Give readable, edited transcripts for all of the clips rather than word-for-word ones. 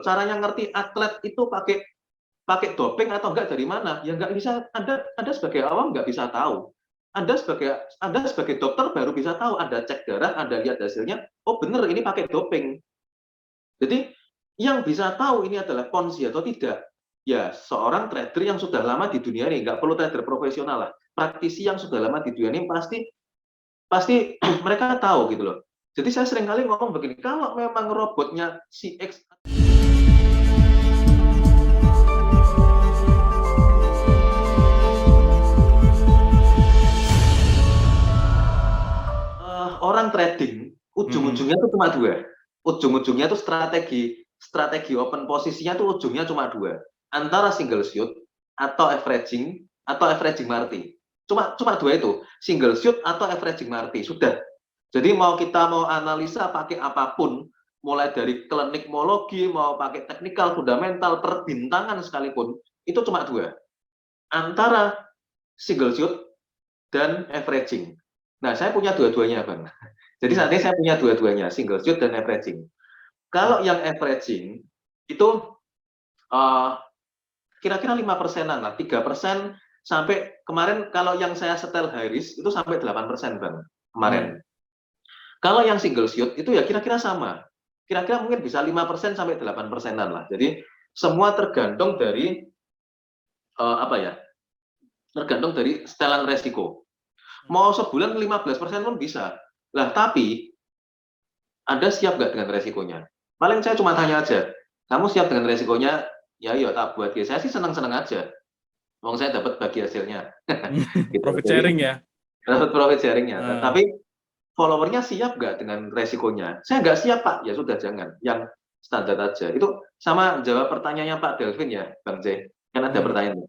Caranya ngerti atlet itu pakai pakai doping atau enggak dari mana? Ya nggak bisa. Anda sebagai awam nggak bisa tahu. Anda sebagai dokter baru bisa tahu. Anda cek darah, Anda lihat hasilnya, oh bener ini pakai doping. Jadi yang bisa tahu ini adalah ponzi atau tidak, ya seorang trader yang sudah lama di dunia ini, nggak perlu trader profesional lah, praktisi yang sudah lama di dunia ini pasti pasti mereka tahu gitu loh. Jadi saya seringkali ngomong begini, kalau memang robotnya si X orang trading, ujung-ujungnya itu cuma dua. Ujung-ujungnya itu strategi open posisinya itu ujungnya cuma dua. Antara single shoot atau averaging marti. Cuma dua itu, single shoot atau averaging marti. Sudah. Jadi kita mau analisa pakai apapun, mulai dari klinikmologi, mau pakai teknikal, fundamental, perbintangan sekalipun, itu cuma dua. Antara single shoot dan averaging. Nah, saya punya dua-duanya, Bang. Jadi saat ini saya punya dua-duanya, single shoot dan averaging. Kalau yang averaging itu kira-kira 5%-an lah, 3% sampai kemarin kalau yang saya setel high risk itu sampai 8%, Bang, kemarin. Kalau yang single shoot itu ya kira-kira sama. Kira-kira mungkin bisa 5% sampai 8%-an lah. Jadi semua tergantung dari apa ya? Tergantung dari setelan resiko. Mau sebulan 15% pun bisa. Lah, tapi Anda siap nggak dengan resikonya? Paling saya cuma tanya aja, kamu siap dengan resikonya? Ya, yuk tak buat ya. Saya sih senang-senang aja. Wong saya dapat bagi hasilnya. Gitu. Profit sharing ya? Dapat profit sharingnya. Tapi followernya siap nggak dengan resikonya? Saya nggak siap, Pak. Ya sudah, jangan. Yang standar aja. Itu sama jawab pertanyaannya Pak Delvin ya, Bang J. Kan ada pertanyaan.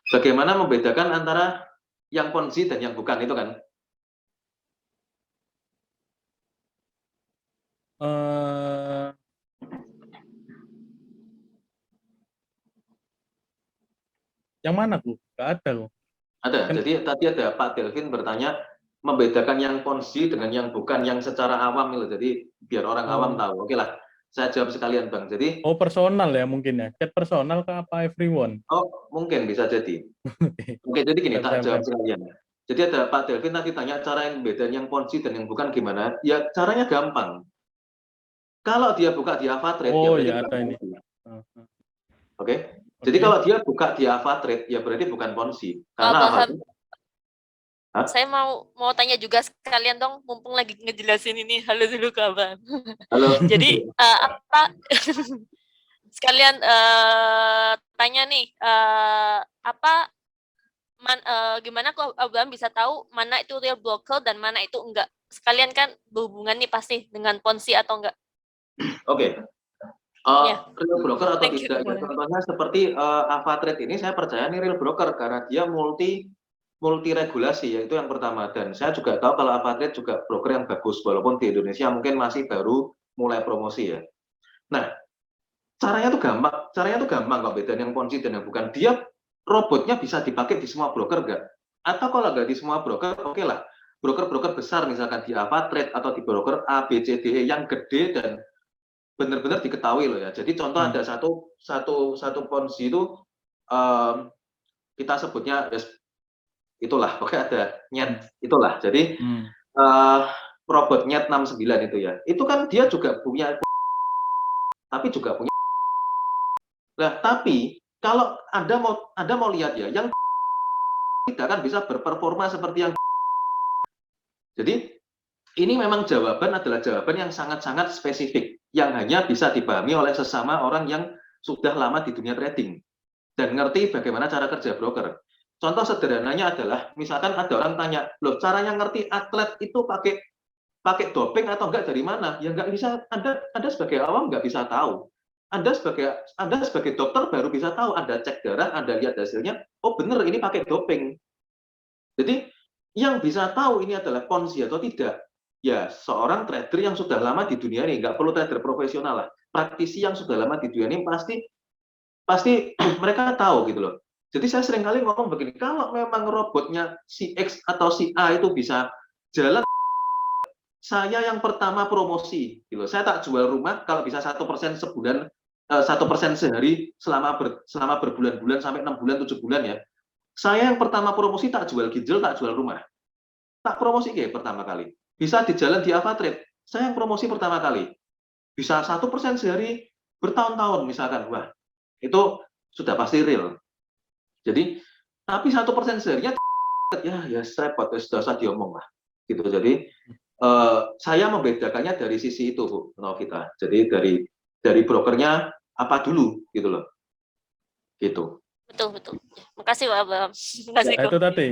Bagaimana membedakan antara yang ponzi dan yang bukan itu kan? Yang mana Bu? Nggak ada loh. Ada. Jadi tadi ada Pak Delvin bertanya membedakan yang ponzi dengan yang bukan, yang secara awam itu. Jadi biar orang awam tahu. Oke lah, saya jawab sekalian Bang. Jadi personal ya mungkin ya. Chat personal ke apa everyone? oh, mungkin bisa jadi. Oke, jadi gini, tak jawab sekalian. Jadi ada Pak Delvin tadi tanya cara yang beda yang ponzi dan yang bukan gimana? Ya caranya gampang. Kalau dia buka di AvaTrade, ya berarti bukan ponzi. Oke. Jadi kalau dia buka di AvaTrade, ya berarti bukan ponzi. Karena AvaTrade. Saya mau tanya juga sekalian dong, mumpung lagi ngejelasin ini. Halo dulu kawan. Halo. Jadi apa sekalian tanya nih, gimana kok Abraham bisa tahu mana itu real broker dan mana itu enggak? Sekalian kan berhubungan nih pasti dengan ponzi atau enggak? Oke. Real broker atau tidak? Ya, contohnya seperti AvaTrade ini saya percaya ini real broker karena dia multi regulasi, yaitu yang pertama. Dan saya juga tahu kalau AvaTrade juga broker yang bagus, walaupun di Indonesia mungkin masih baru mulai promosi ya. Nah, caranya tuh gampang kok, beda yang ponzi dan yang bukan. Dia robotnya bisa dipakai di semua broker nggak? Atau kalau nggak di semua broker, oke lah. Broker-broker besar misalkan di AvaTrade atau di broker A, B, C, D, E yang gede dan benar-benar diketahui loh ya. Jadi contoh ada satu ponzi itu kita sebutnya itulah, pokoknya ada nyet itulah. Jadi robot nyet 69 itu ya. Itu kan dia juga punya, tapi juga punya. Nah, tapi kalau Anda mau lihat ya, yang tidak akan bisa berperforma seperti yang. Jadi ini memang adalah jawaban yang sangat-sangat spesifik yang hanya bisa dipahami oleh sesama orang yang sudah lama di dunia trading dan ngerti bagaimana cara kerja broker. Contoh sederhananya adalah, misalkan ada orang tanya, loh caranya ngerti atlet itu pakai doping atau enggak dari mana? Ya nggak bisa, Anda sebagai awam nggak bisa tahu. Anda sebagai dokter baru bisa tahu. Anda cek darah, Anda lihat hasilnya, oh bener ini pakai doping. Jadi yang bisa tahu ini adalah ponzi atau tidak, ya seorang trader yang sudah lama di dunia ini, nggak perlu trader profesional lah. Praktisi yang sudah lama di dunia ini pasti mereka tahu gitu loh. Jadi saya seringkali ngomong begini, kalau memang robotnya si X atau si A itu bisa jalan, saya yang pertama promosi, gitu. Saya tak jual rumah kalau bisa 1% sebulan, 1% sehari selama berbulan-bulan sampai 6 bulan, 7 bulan ya. Saya yang pertama promosi tak jual ginjal, tak jual rumah. Tak promosi kayak pertama kali. Bisa di jalan di Avatrade. Saya yang promosi pertama kali. Bisa 1% sehari bertahun-tahun misalkan. Wah, itu sudah pasti real. Jadi, tapi 1% seharinya ya repot, sudah usah diomong lah. Gitu. Jadi, saya membedakannya dari sisi itu, Bu Novita. Jadi dari brokernya apa dulu gitu loh. Gitu. Betul. Ya, makasih Pak Abraham. Makasih Nah, itu tadi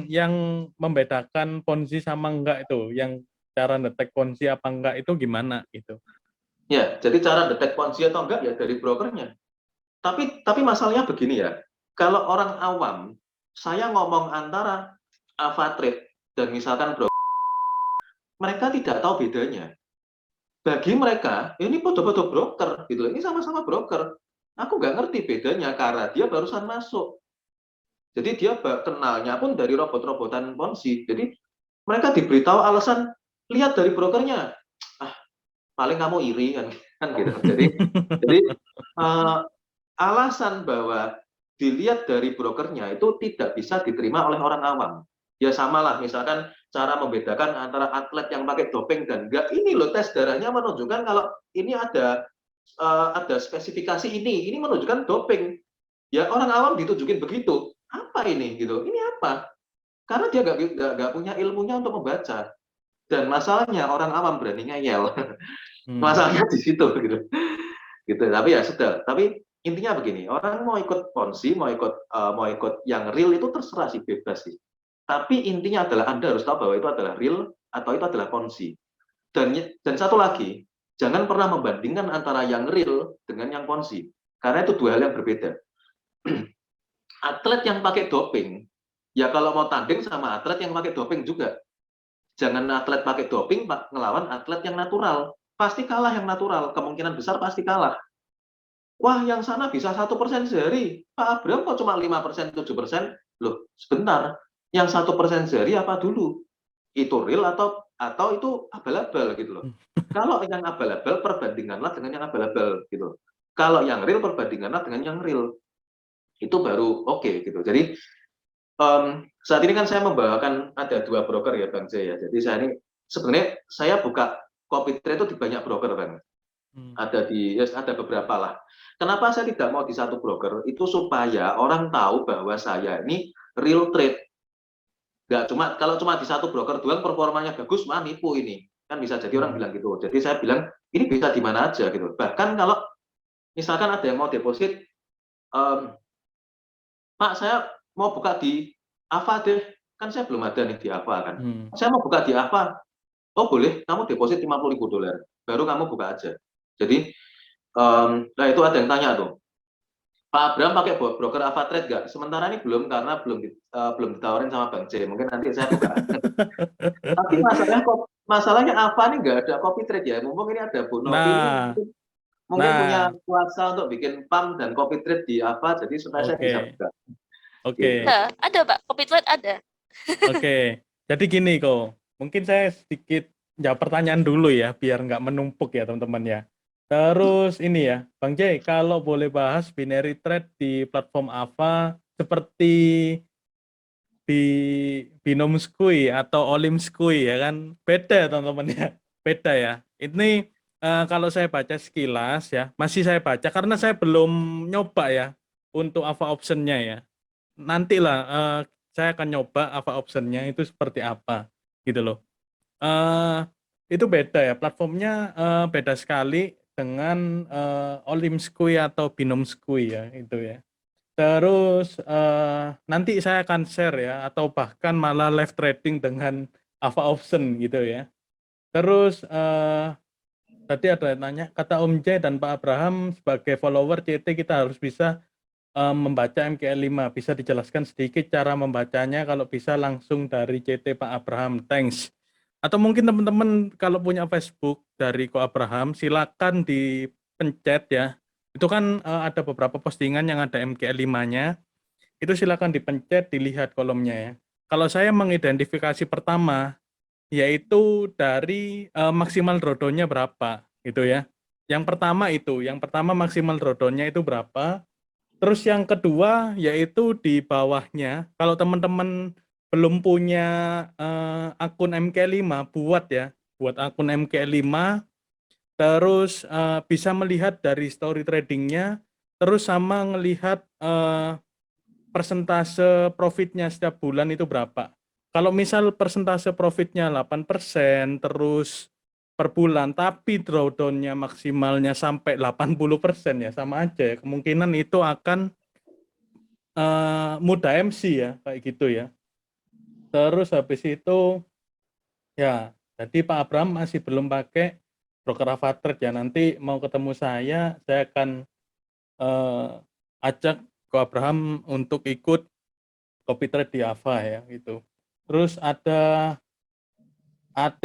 yang membedakan ponzi sama enggak itu, yang cara detek ponzi apa enggak itu gimana gitu. Ya, jadi cara detek ponzi atau enggak ya dari brokernya. Tapi masalahnya begini ya. Kalau orang awam, saya ngomong antara Avatrade dan misalkan broker, mereka tidak tahu bedanya. Bagi mereka, ini bodoh-bodoh broker gitu. Ini sama-sama broker. Aku nggak ngerti bedanya karena dia barusan masuk. Jadi dia kenalnya pun dari robot-robotan ponzi. Jadi mereka diberitahu alasan, lihat dari brokernya. Ah, paling kamu iri kan gitu. Jadi alasan bahwa dilihat dari brokernya itu tidak bisa diterima oleh orang awam. Ya samalah misalkan cara membedakan antara atlet yang pakai doping dan enggak. Ini loh tes darahnya menunjukkan kalau ini ada spesifikasi ini menunjukkan doping. Ya orang awam ditunjukin begitu. Apa ini gitu? Ini apa? Karena dia nggak punya ilmunya untuk membaca. Dan masalahnya orang awam berani ngeyel. Masalahnya di situ gitu. Gitu. Tapi ya sudah. Tapi intinya begini, orang mau ikut ponzi, mau ikut yang real itu terserah sih, bebas sih. Tapi intinya adalah Anda harus tahu bahwa itu adalah real atau itu adalah ponzi. Dan satu lagi, jangan pernah membandingkan antara yang real dengan yang ponzi. Karena itu dua hal yang berbeda. Atlet yang pakai doping, ya kalau mau tanding sama atlet yang pakai doping juga. Jangan atlet pakai doping ngelawan atlet yang natural. Pasti kalah yang natural, kemungkinan besar pasti kalah. Wah, yang sana bisa 1% sehari. Pak Abraham kok cuma 5%, 7%? Loh, sebentar. Yang 1% sehari apa dulu? Itu real atau itu abal-abal gitu loh. Kalau yang abal-abal, perbandinganlah dengan yang abal-abal gitu. Kalau yang real, perbandinganlah dengan yang real. Itu baru oke gitu. Jadi, saat ini kan saya membawakan ada 2 broker ya Bang Jay ya. Jadi sebenarnya saya buka copy trade itu di banyak broker Bang. Ada beberapa lah. Kenapa saya tidak mau di satu broker? Itu supaya orang tahu bahwa saya ini real trade. Kalau cuma di satu broker doang performanya bagus, wah nipu ini. Kan bisa jadi orang bilang gitu. Jadi saya bilang ini bisa di mana aja gitu. Bahkan kalau misalkan ada yang mau deposit, Pak saya mau buka di Ava deh. Kan saya belum ada nih di Ava kan. Saya mau buka di Ava. Oh boleh, kamu deposit $50.000. Baru kamu buka aja. Jadi, nah itu ada yang tanya tuh, Pak Abraham pakai broker Avatrade nggak? Sementara ini belum karena belum ditawarin sama Bang J. Mungkin nanti saya buka. Tapi masalahnya Ava ini nggak ada copy trade ya. Mumpung ini ada Bu Novi mungkin punya kuasa untuk bikin pump dan copy trade di Ava, jadi supaya saya bisa buka. Oke. Ada Pak, copy trade ada. Oke. Jadi gini kok. Mungkin saya sedikit jawab pertanyaan dulu ya, biar nggak menumpuk ya teman-teman ya. Terus ini ya, Bang Jay, kalau boleh bahas binary trade di platform Ava seperti di Binom Skui atau Olim Skui ya kan, beda teman-teman ya, beda ya. Ini kalau saya baca sekilas ya, masih saya baca karena saya belum nyoba ya untuk Ava optionnya ya. Nantilah saya akan nyoba Ava optionnya itu seperti apa gitu loh. Itu beda ya, platformnya beda sekali dengan Olim Skui atau Binom Skui ya itu ya. Terus nanti saya akan share ya atau bahkan malah live trading dengan Ava option gitu ya. Terus tadi ada yang nanya, kata Om J dan Pak Abraham sebagai follower CT kita harus bisa membaca MKL5. Bisa dijelaskan sedikit cara membacanya kalau bisa langsung dari CT Pak Abraham. Thanks. Atau mungkin teman-teman kalau punya Facebook dari Ko Abraham, silakan dipencet ya. Itu kan ada beberapa postingan yang ada MKL5-nya. Itu silakan dipencet, dilihat kolomnya ya. Kalau saya mengidentifikasi pertama, yaitu dari maksimal drawdown-nya berapa gitu ya. Yang pertama maksimal drawdown-nya itu berapa. Terus yang kedua yaitu di bawahnya, kalau teman-teman belum punya akun MK5, buat akun MK5, terus bisa melihat dari story tradingnya, terus sama ngelihat persentase profitnya setiap bulan itu berapa. Kalau misal persentase profitnya 8%, terus per bulan, tapi drawdown-nya maksimalnya sampai 80% ya, sama aja ya. Kemungkinan itu akan mudah MC ya, kayak gitu ya. Terus habis itu, ya, jadi Pak Abraham masih belum pakai broker Avatrade ya. Nanti mau ketemu saya akan ajak Ko Abraham untuk ikut copy trade di Ava ya gitu. Terus ada AT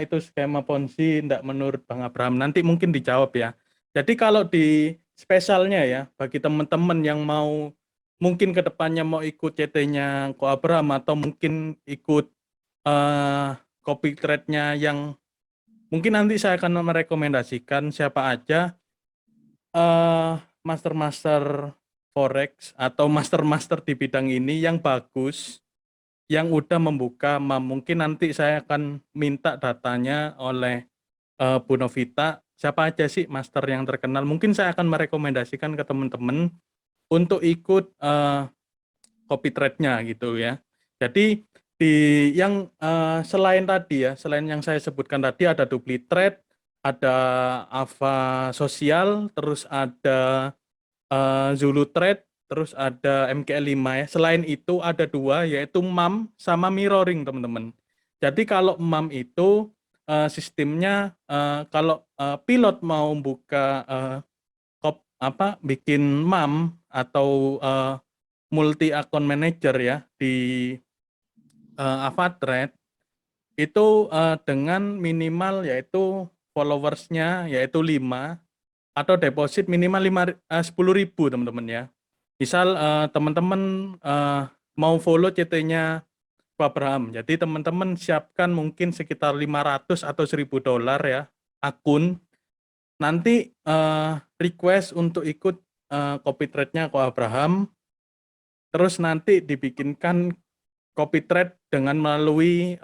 itu skema Ponzi enggak menurut Bang Abraham. Nanti mungkin dijawab ya. Jadi kalau di spesialnya ya bagi teman-teman yang mau mungkin kedepannya mau ikut CT-nya Ko Abraham atau mungkin ikut copy trade-nya yang mungkin nanti saya akan merekomendasikan siapa aja master-master forex atau master-master di bidang ini yang bagus, yang udah membuka mungkin nanti saya akan minta datanya oleh Bu Novita, siapa aja sih master yang terkenal. Mungkin saya akan merekomendasikan ke teman-teman untuk ikut copy trade-nya gitu ya. Jadi di yang selain tadi ya, selain yang saya sebutkan tadi ada DupliTrade, ada Ava Sosial, terus ada Zulu Trade, terus ada MKL5 ya. Selain itu ada dua yaitu MAM sama mirroring teman-teman. Jadi kalau MAM itu sistemnya kalau pilot mau buka bikin MAM atau multi account manager ya di Avatrade itu dengan minimal yaitu followersnya yaitu 5 atau deposit minimal 10.000 teman-teman ya. Misal teman-teman mau follow CT-nya Pak Abraham, jadi teman-teman siapkan mungkin sekitar 500 atau $1.000 ya akun. Nanti request untuk ikut copy trade-nya Ko Abraham, terus nanti dibikinkan copy trade dengan melalui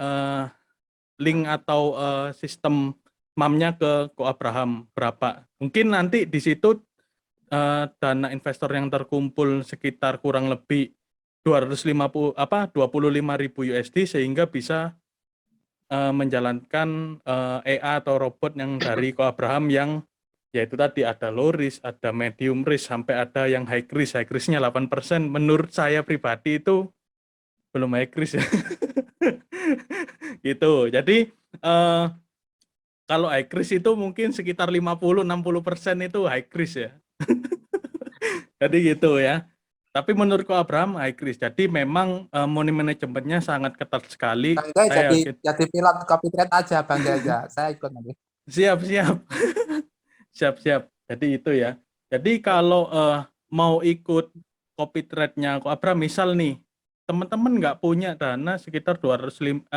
link atau sistem MAM-nya ke Ko Abraham berapa. Mungkin nanti di situ dana investor yang terkumpul sekitar kurang lebih 25.000 USD sehingga bisa menjalankan EA atau robot yang dari Ko Abraham yang yaitu tadi ada low risk, ada medium risk, sampai ada yang high risk. High risk-nya 8%. Menurut saya pribadi itu belum high risk ya. Gitu. Jadi kalau high risk itu mungkin sekitar 50-60% itu high risk ya. Jadi gitu ya. Tapi menurut Ko Abraham high risk. Jadi memang money manajemennya sangat ketat sekali. Saya jadi pilot copy trade aja Bang Jaja. Saya ikut nanti. Siap. Siap. Jadi itu ya. Jadi kalau mau ikut copy trade-nya Ko Abraham, misal nih, teman-teman nggak punya dana sekitar 25.000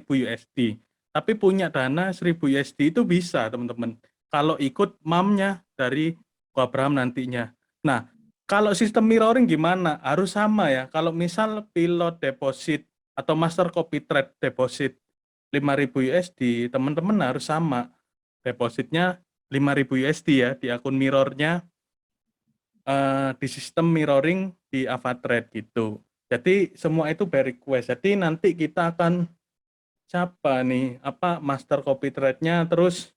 USD, tapi punya dana 1.000 USD itu bisa teman-teman. Kalau ikut MAM-nya dari Ko Abraham nantinya. Nah, kalau sistem mirroring gimana? Harus sama ya. Kalau misal pilot deposit atau master copy trade deposit 5.000 USD, teman-teman harus sama. Depositnya 5.000 USD ya di akun mirrornya di sistem mirroring di Avatrade gitu. Jadi semua itu by request. Jadi nanti kita akan siapa nih master copy trade-nya, terus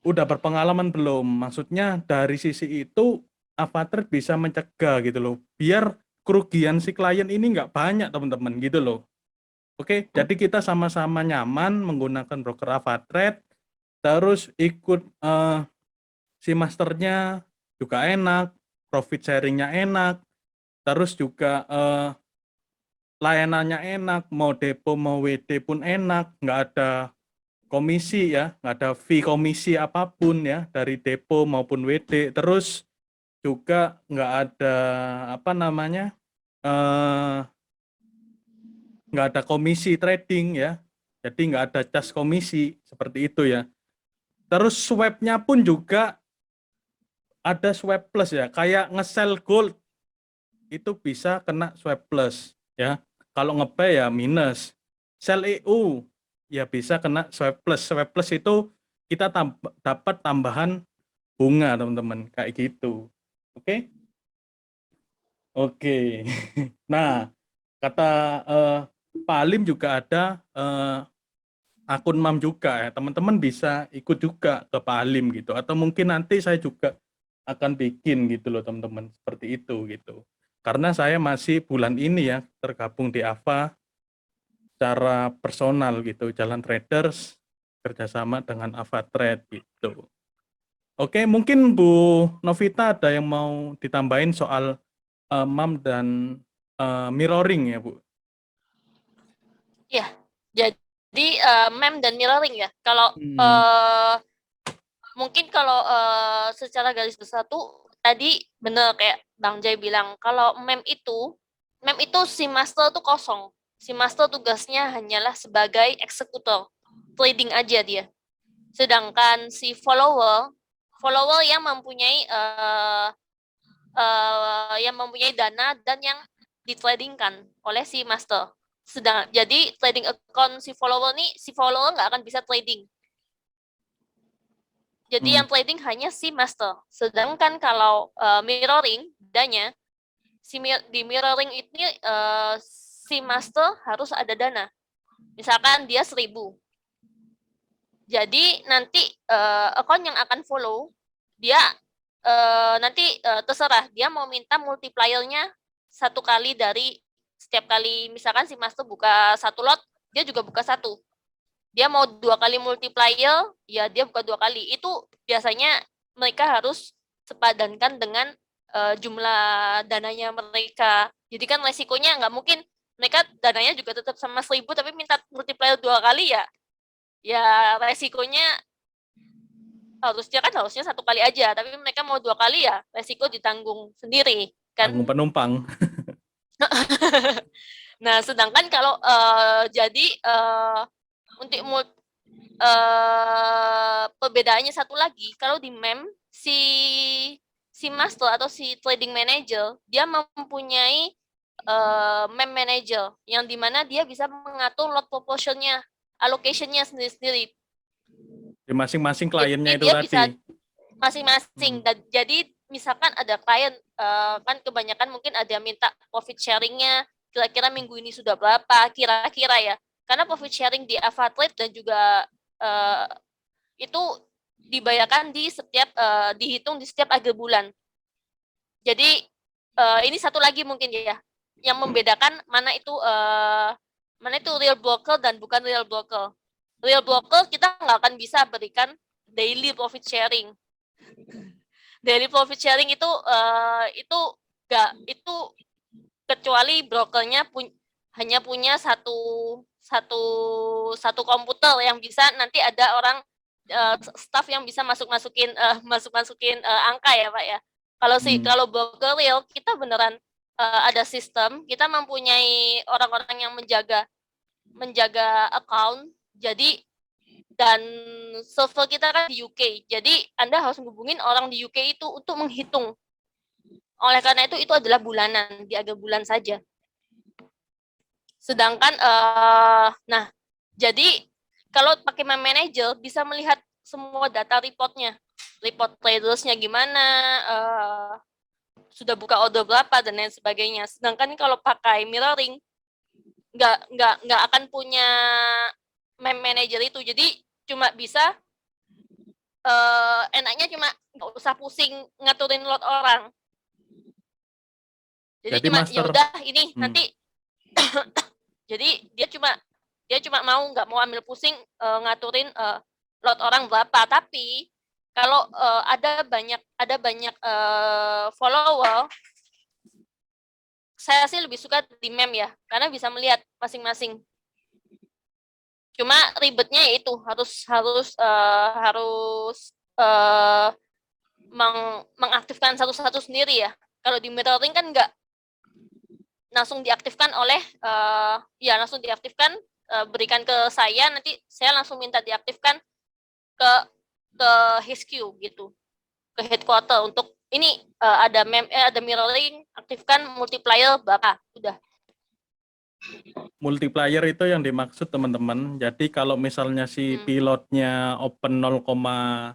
udah berpengalaman belum? Maksudnya dari sisi itu Avatrade bisa mencegah gitu loh. Biar kerugian si klien ini nggak banyak teman-teman gitu loh. Oke, jadi kita sama-sama nyaman menggunakan broker Avatrade, terus ikut si masternya juga enak, profit sharingnya enak, terus juga layanannya enak, mau depo mau WD pun enak, nggak ada komisi ya, nggak ada fee komisi apapun ya dari depo maupun WD, terus juga nggak ada nggak ada komisi trading ya. Jadi nggak ada cas komisi seperti itu ya. Terus swap-nya pun juga ada swap plus ya. Kayak nge-sell gold itu bisa kena swap plus ya. Kalau nge-buy ya minus. Sell EU ya bisa kena swap plus. Swap plus itu kita dapat tambahan bunga teman-teman kayak gitu. Oke? Oke. Nah, kata Pak Alim juga ada akun MAM juga ya. Teman-teman bisa ikut juga ke Pak Alim gitu. Atau mungkin nanti saya juga akan bikin gitu loh teman-teman. Seperti itu gitu. Karena saya masih bulan ini ya tergabung di AVA secara personal gitu. Jalan Traders kerjasama dengan AVA Trade gitu. Oke, mungkin Bu Novita ada yang mau ditambahin soal MAM dan mirroring ya Bu? Ya, jadi mem dan mirroring ya. Kalau mungkin kalau secara garis besar tuh tadi bener kayak Bang Jai bilang, kalau mem itu si master tuh kosong. Si master tugasnya hanyalah sebagai eksekutor, trading aja dia. Sedangkan si follower yang mempunyai dana dan yang ditradingkan oleh si master. Jadi trading account si follower nggak akan bisa trading. Jadi yang trading hanya si master. Sedangkan kalau mirroring dananya di mirroring ini si master harus ada dana. Misalkan dia 1.000. Jadi nanti account yang akan follow dia nanti terserah dia mau minta multiplier-nya 1 kali dari setiap kali misalkan si master buka 1 lot, dia juga buka 1. Dia mau 2 kali multiplier, ya dia buka 2 kali. Itu biasanya mereka harus sepadankan dengan jumlah dananya mereka. Jadi kan resikonya nggak mungkin mereka dananya juga tetap sama 1.000 tapi minta multiplier 2 kali ya. Ya resikonya harusnya 1 kali aja, tapi mereka mau 2 kali ya resiko ditanggung sendiri kan. Tanggung penumpang. Nah, sedangkan kalau jadi untuk perbedaannya satu lagi, kalau di mem si master atau si trading manager dia mempunyai mem manager yang dimana dia bisa mengatur lot proportionnya, allocationnya sendiri-sendiri. Di masing-masing kliennya Jadi itu dia tadi. bisa masing-masing. Jadi misalkan ada klien kan kebanyakan mungkin ada yang minta profit sharingnya kira-kira minggu ini sudah berapa kira-kira ya, karena profit sharing di AvaTrade dan juga itu dibayarkan dihitung di setiap akhir bulan. Jadi ini satu lagi mungkin ya yang membedakan mana itu real broker dan bukan real broker. Real broker kita nggak akan bisa berikan daily profit sharing. Daily profit sharing itu kecuali brokernya hanya punya satu komputer yang bisa nanti ada orang staff yang bisa masukin angka ya Pak ya. Kalau broker real kita beneran ada sistem, kita mempunyai orang-orang yang menjaga account. Jadi dan server kita kan di UK. Jadi Anda harus menghubungin orang di UK itu untuk menghitung. Oleh karena itu adalah bulanan, di akhir bulan saja. Sedangkan nah, jadi kalau pakai mem manager bisa melihat semua data reportnya. Report tradersnya gimana, sudah buka order berapa dan lain sebagainya. Sedangkan kalau pakai mirroring nggak akan punya mem manager itu. Jadi cuma bisa enaknya cuma nggak usah pusing ngaturin lot orang. Jadi cuma ya udah ini nanti jadi dia cuma nggak mau ambil pusing ngaturin lot orang berapa. Tapi kalau ada banyak follower, saya sih lebih suka di mem ya, karena bisa melihat masing-masing. Cuma ribetnya yaitu harus mengaktifkan satu-satu sendiri ya. Kalau di mirroring kan enggak. langsung diaktifkan oleh langsung diaktifkan, berikan ke saya, nanti saya langsung minta diaktifkan ke HQ gitu, ke headquarter untuk ini ada mirroring, aktifkan multiplier berapa, udah. Multiplier itu yang dimaksud teman-teman. Jadi kalau misalnya si pilotnya open 0,1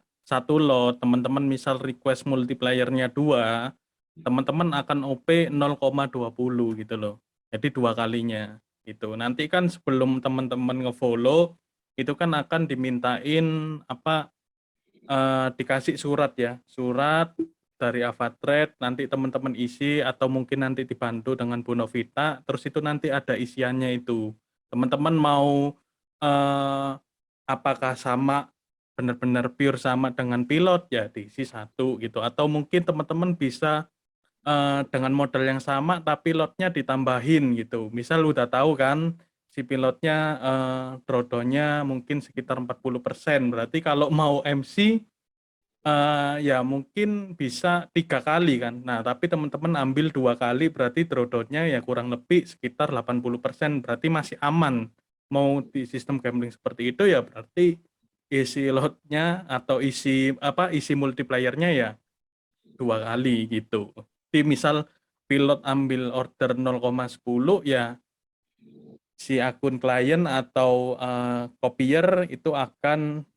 lot, teman-teman misal request multipliernya 2, teman-teman akan OP 0,20 gitu loh. Jadi 2 kalinya gitu. Nanti kan sebelum teman-teman ngefollow itu kan akan dimintain dikasih surat ya. Surat dari Avatrade, nanti teman-teman isi atau mungkin nanti dibantu dengan Bu Novita, terus itu nanti ada isiannya itu. Teman-teman mau apakah sama, benar-benar pure sama dengan pilot ya diisi 1 gitu, atau mungkin teman-teman bisa dengan modal yang sama tapi lotnya ditambahin gitu. Misal udah tahu kan si pilotnya drawdown-nya mungkin sekitar 40%, berarti kalau mau MC ya mungkin bisa 3 kali kan. Nah, tapi teman-teman ambil 2 kali berarti drawdown-nya ya kurang lebih sekitar 80%, berarti masih aman. Mau di sistem gambling seperti itu ya berarti isi lotnya atau isi multiplier-nya ya 2 kali gitu. Jadi misal pilot ambil order 0,10 ya si akun klien atau copier itu akan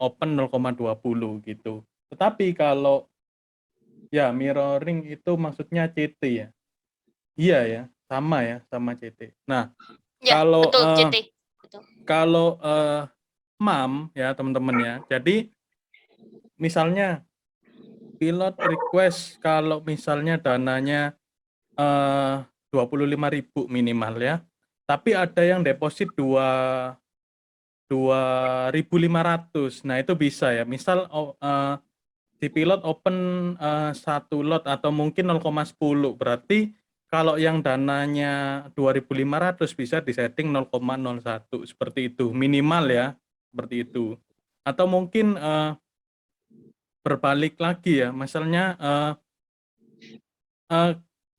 open 0,20 gitu. Tetapi kalau ya mirroring itu maksudnya CT ya. Iya ya, sama CT. Nah, Ya, kalau betul, CT. Betul. kalau MAM ya teman-teman ya. Jadi misalnya pilot request kalau misalnya dananya 25.000 minimal ya. Tapi ada yang deposit 2.500. Nah, itu bisa ya. Misal si pilot open 1 lot atau mungkin 0,10. Berarti kalau yang dananya 2.500 bisa disetting 0,01 seperti itu. Minimal ya, seperti itu. Atau mungkin berbalik lagi ya. Misalnya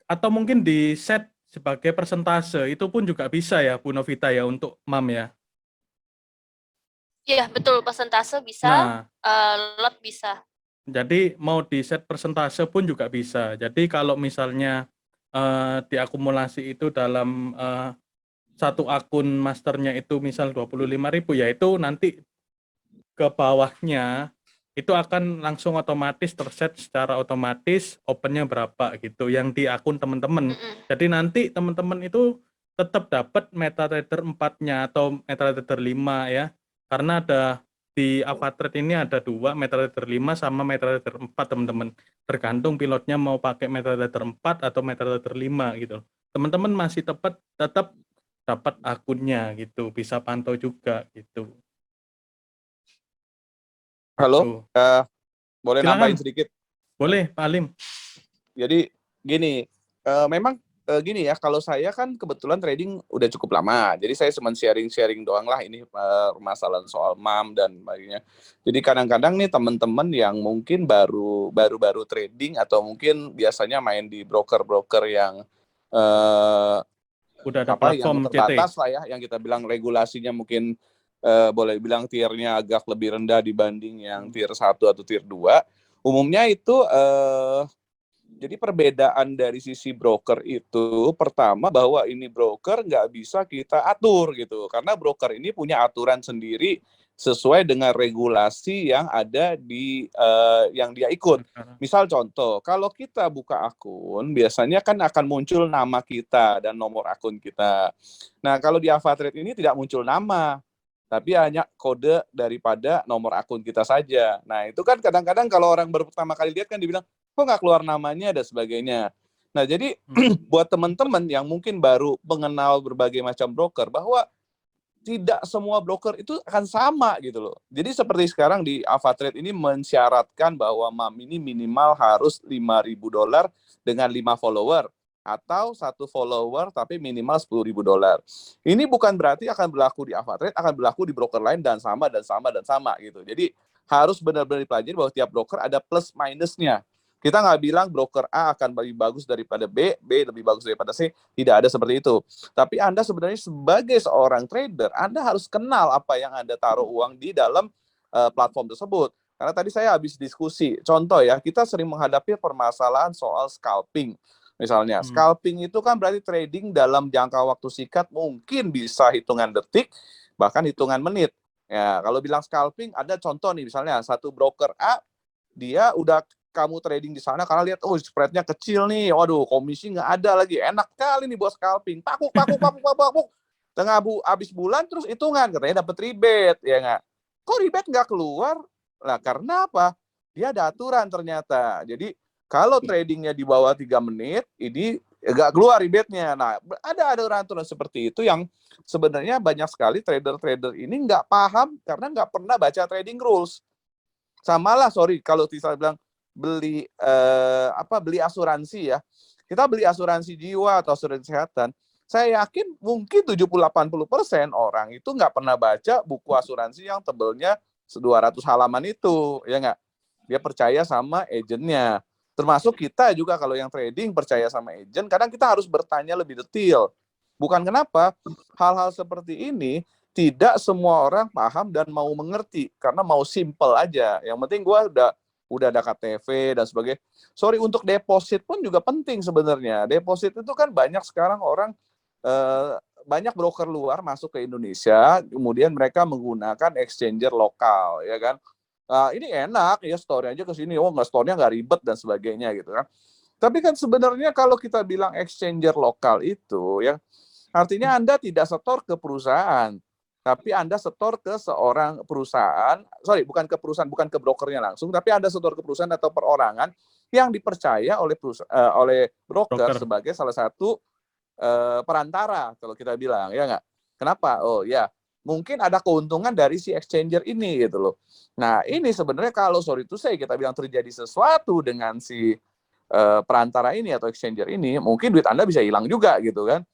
atau mungkin di set sebagai persentase, itu pun juga bisa ya Bu Novita ya untuk MAM ya. Iya, betul, persentase bisa, Nah, lot bisa. jadi mau di set persentase pun juga bisa. Jadi kalau misalnya diakumulasi itu dalam satu akun masternya itu misal 25.000 ya itu nanti ke bawahnya itu akan langsung otomatis terset secara otomatis opennya berapa gitu yang di akun teman-teman. Jadi nanti teman-teman itu tetap dapat MetaTrader 4-nya atau MetaTrader 5 ya. Karena ada di Avatrade ini ada 2, MetaTrader 5 sama MetaTrader 4 teman-teman. Tergantung pilotnya mau pakai MetaTrader 4 atau MetaTrader 5 gitu. Teman-teman masih tetap dapat akunnya gitu, bisa pantau juga gitu. Halo, boleh Silakan. nambahin sedikit? Boleh, Pak Alim. Jadi gini, memang gini ya, kalau saya kan kebetulan trading udah cukup lama, jadi saya cuma sharing-sharing doang lah ini permasalahan soal MAM dan sebagainya. Jadi kadang-kadang nih teman-teman yang mungkin baru trading atau mungkin biasanya main di broker-broker yang udah ada platform yang terbatas lah ya, yang kita bilang regulasinya mungkin boleh bilang tiernya agak lebih rendah dibanding yang tier 1 atau tier 2. Umumnya itu jadi perbedaan dari sisi broker itu pertama bahwa ini broker nggak bisa kita atur gitu. Karena broker ini punya aturan sendiri sesuai dengan regulasi yang ada di yang dia ikut. Misal contoh, kalau kita buka akun biasanya kan akan muncul nama kita dan nomor akun kita. Nah, kalau di Avatrade ini tidak muncul nama, tapi hanya kode daripada nomor akun kita saja. Nah, itu kan kadang-kadang kalau orang baru pertama kali lihat kan dibilang, kok nggak keluar namanya dan sebagainya. Nah, jadi buat teman-teman yang mungkin baru mengenal berbagai macam broker, bahwa tidak semua broker itu akan sama gitu loh. Jadi seperti sekarang di Avatrade ini mensyaratkan bahwa MAM ini minimal harus $5.000 dengan 5 follower. Atau 1 follower tapi minimal $10.000. Ini bukan berarti akan berlaku di Avatrade, akan berlaku di broker lain dan sama gitu. Jadi harus benar-benar dipelajari bahwa tiap broker ada plus minusnya. Kita nggak bilang broker A akan lebih bagus daripada B, B lebih bagus daripada C. Tidak ada seperti itu. Tapi Anda sebenarnya sebagai seorang trader, Anda harus kenal apa yang Anda taruh uang di dalam platform tersebut. Karena tadi saya habis diskusi. Contoh ya, kita sering menghadapi permasalahan soal scalping. Misalnya, scalping itu kan berarti trading dalam jangka waktu singkat, mungkin bisa hitungan detik, bahkan hitungan menit. Ya, kalau bilang scalping, ada contoh nih, misalnya satu broker A, dia udah kamu trading di sana karena lihat, oh spreadnya kecil nih, waduh komisi nggak ada lagi, enak kali nih buat scalping, pakuk, tengah habis bulan terus hitungan, katanya dapat rebate, ya nggak? Kok rebate nggak keluar? Nah, karena apa? Dia ada aturan ternyata. Jadi kalau tradingnya di bawah 3 menit, ini nggak keluar rebate-nya. Nah, ada aturan seperti itu yang sebenarnya banyak sekali trader-trader ini nggak paham karena nggak pernah baca trading rules. Samalah, sorry, kalau saya bilang beli beli asuransi ya. Kita beli asuransi jiwa atau asuransi kesehatan. Saya yakin mungkin 70-80% orang itu nggak pernah baca buku asuransi yang tebelnya 200 halaman itu, ya nggak? Dia percaya sama agennya. Termasuk kita juga kalau yang trading percaya sama agen, kadang kita harus bertanya lebih detail. Bukan kenapa, hal-hal seperti ini tidak semua orang paham dan mau mengerti, karena mau simple aja. Yang penting gue udah ada KTP dan sebagainya. Sorry, untuk deposit pun juga penting sebenarnya. Deposit itu kan banyak sekarang orang, banyak broker luar masuk ke Indonesia, kemudian mereka menggunakan exchanger lokal, ya kan. Ini enak ya, store aja ke sini, oh nggak, store-nya nggak ribet dan sebagainya gitu kan. Tapi kan sebenarnya kalau kita bilang exchanger lokal itu, ya artinya Anda tidak setor ke perusahaan, tapi Anda setor ke seorang perusahaan, sorry, bukan ke perusahaan, bukan ke brokernya langsung, tapi Anda setor ke perusahaan atau perorangan yang dipercaya oleh oleh broker sebagai salah satu perantara, kalau kita bilang, ya nggak? Kenapa? Oh ya, mungkin ada keuntungan dari si exchanger ini, gitu loh. Nah, ini sebenarnya kalau sorry to say, kita bilang terjadi sesuatu dengan si perantara ini atau exchanger ini, mungkin duit Anda bisa hilang juga, gitu kan.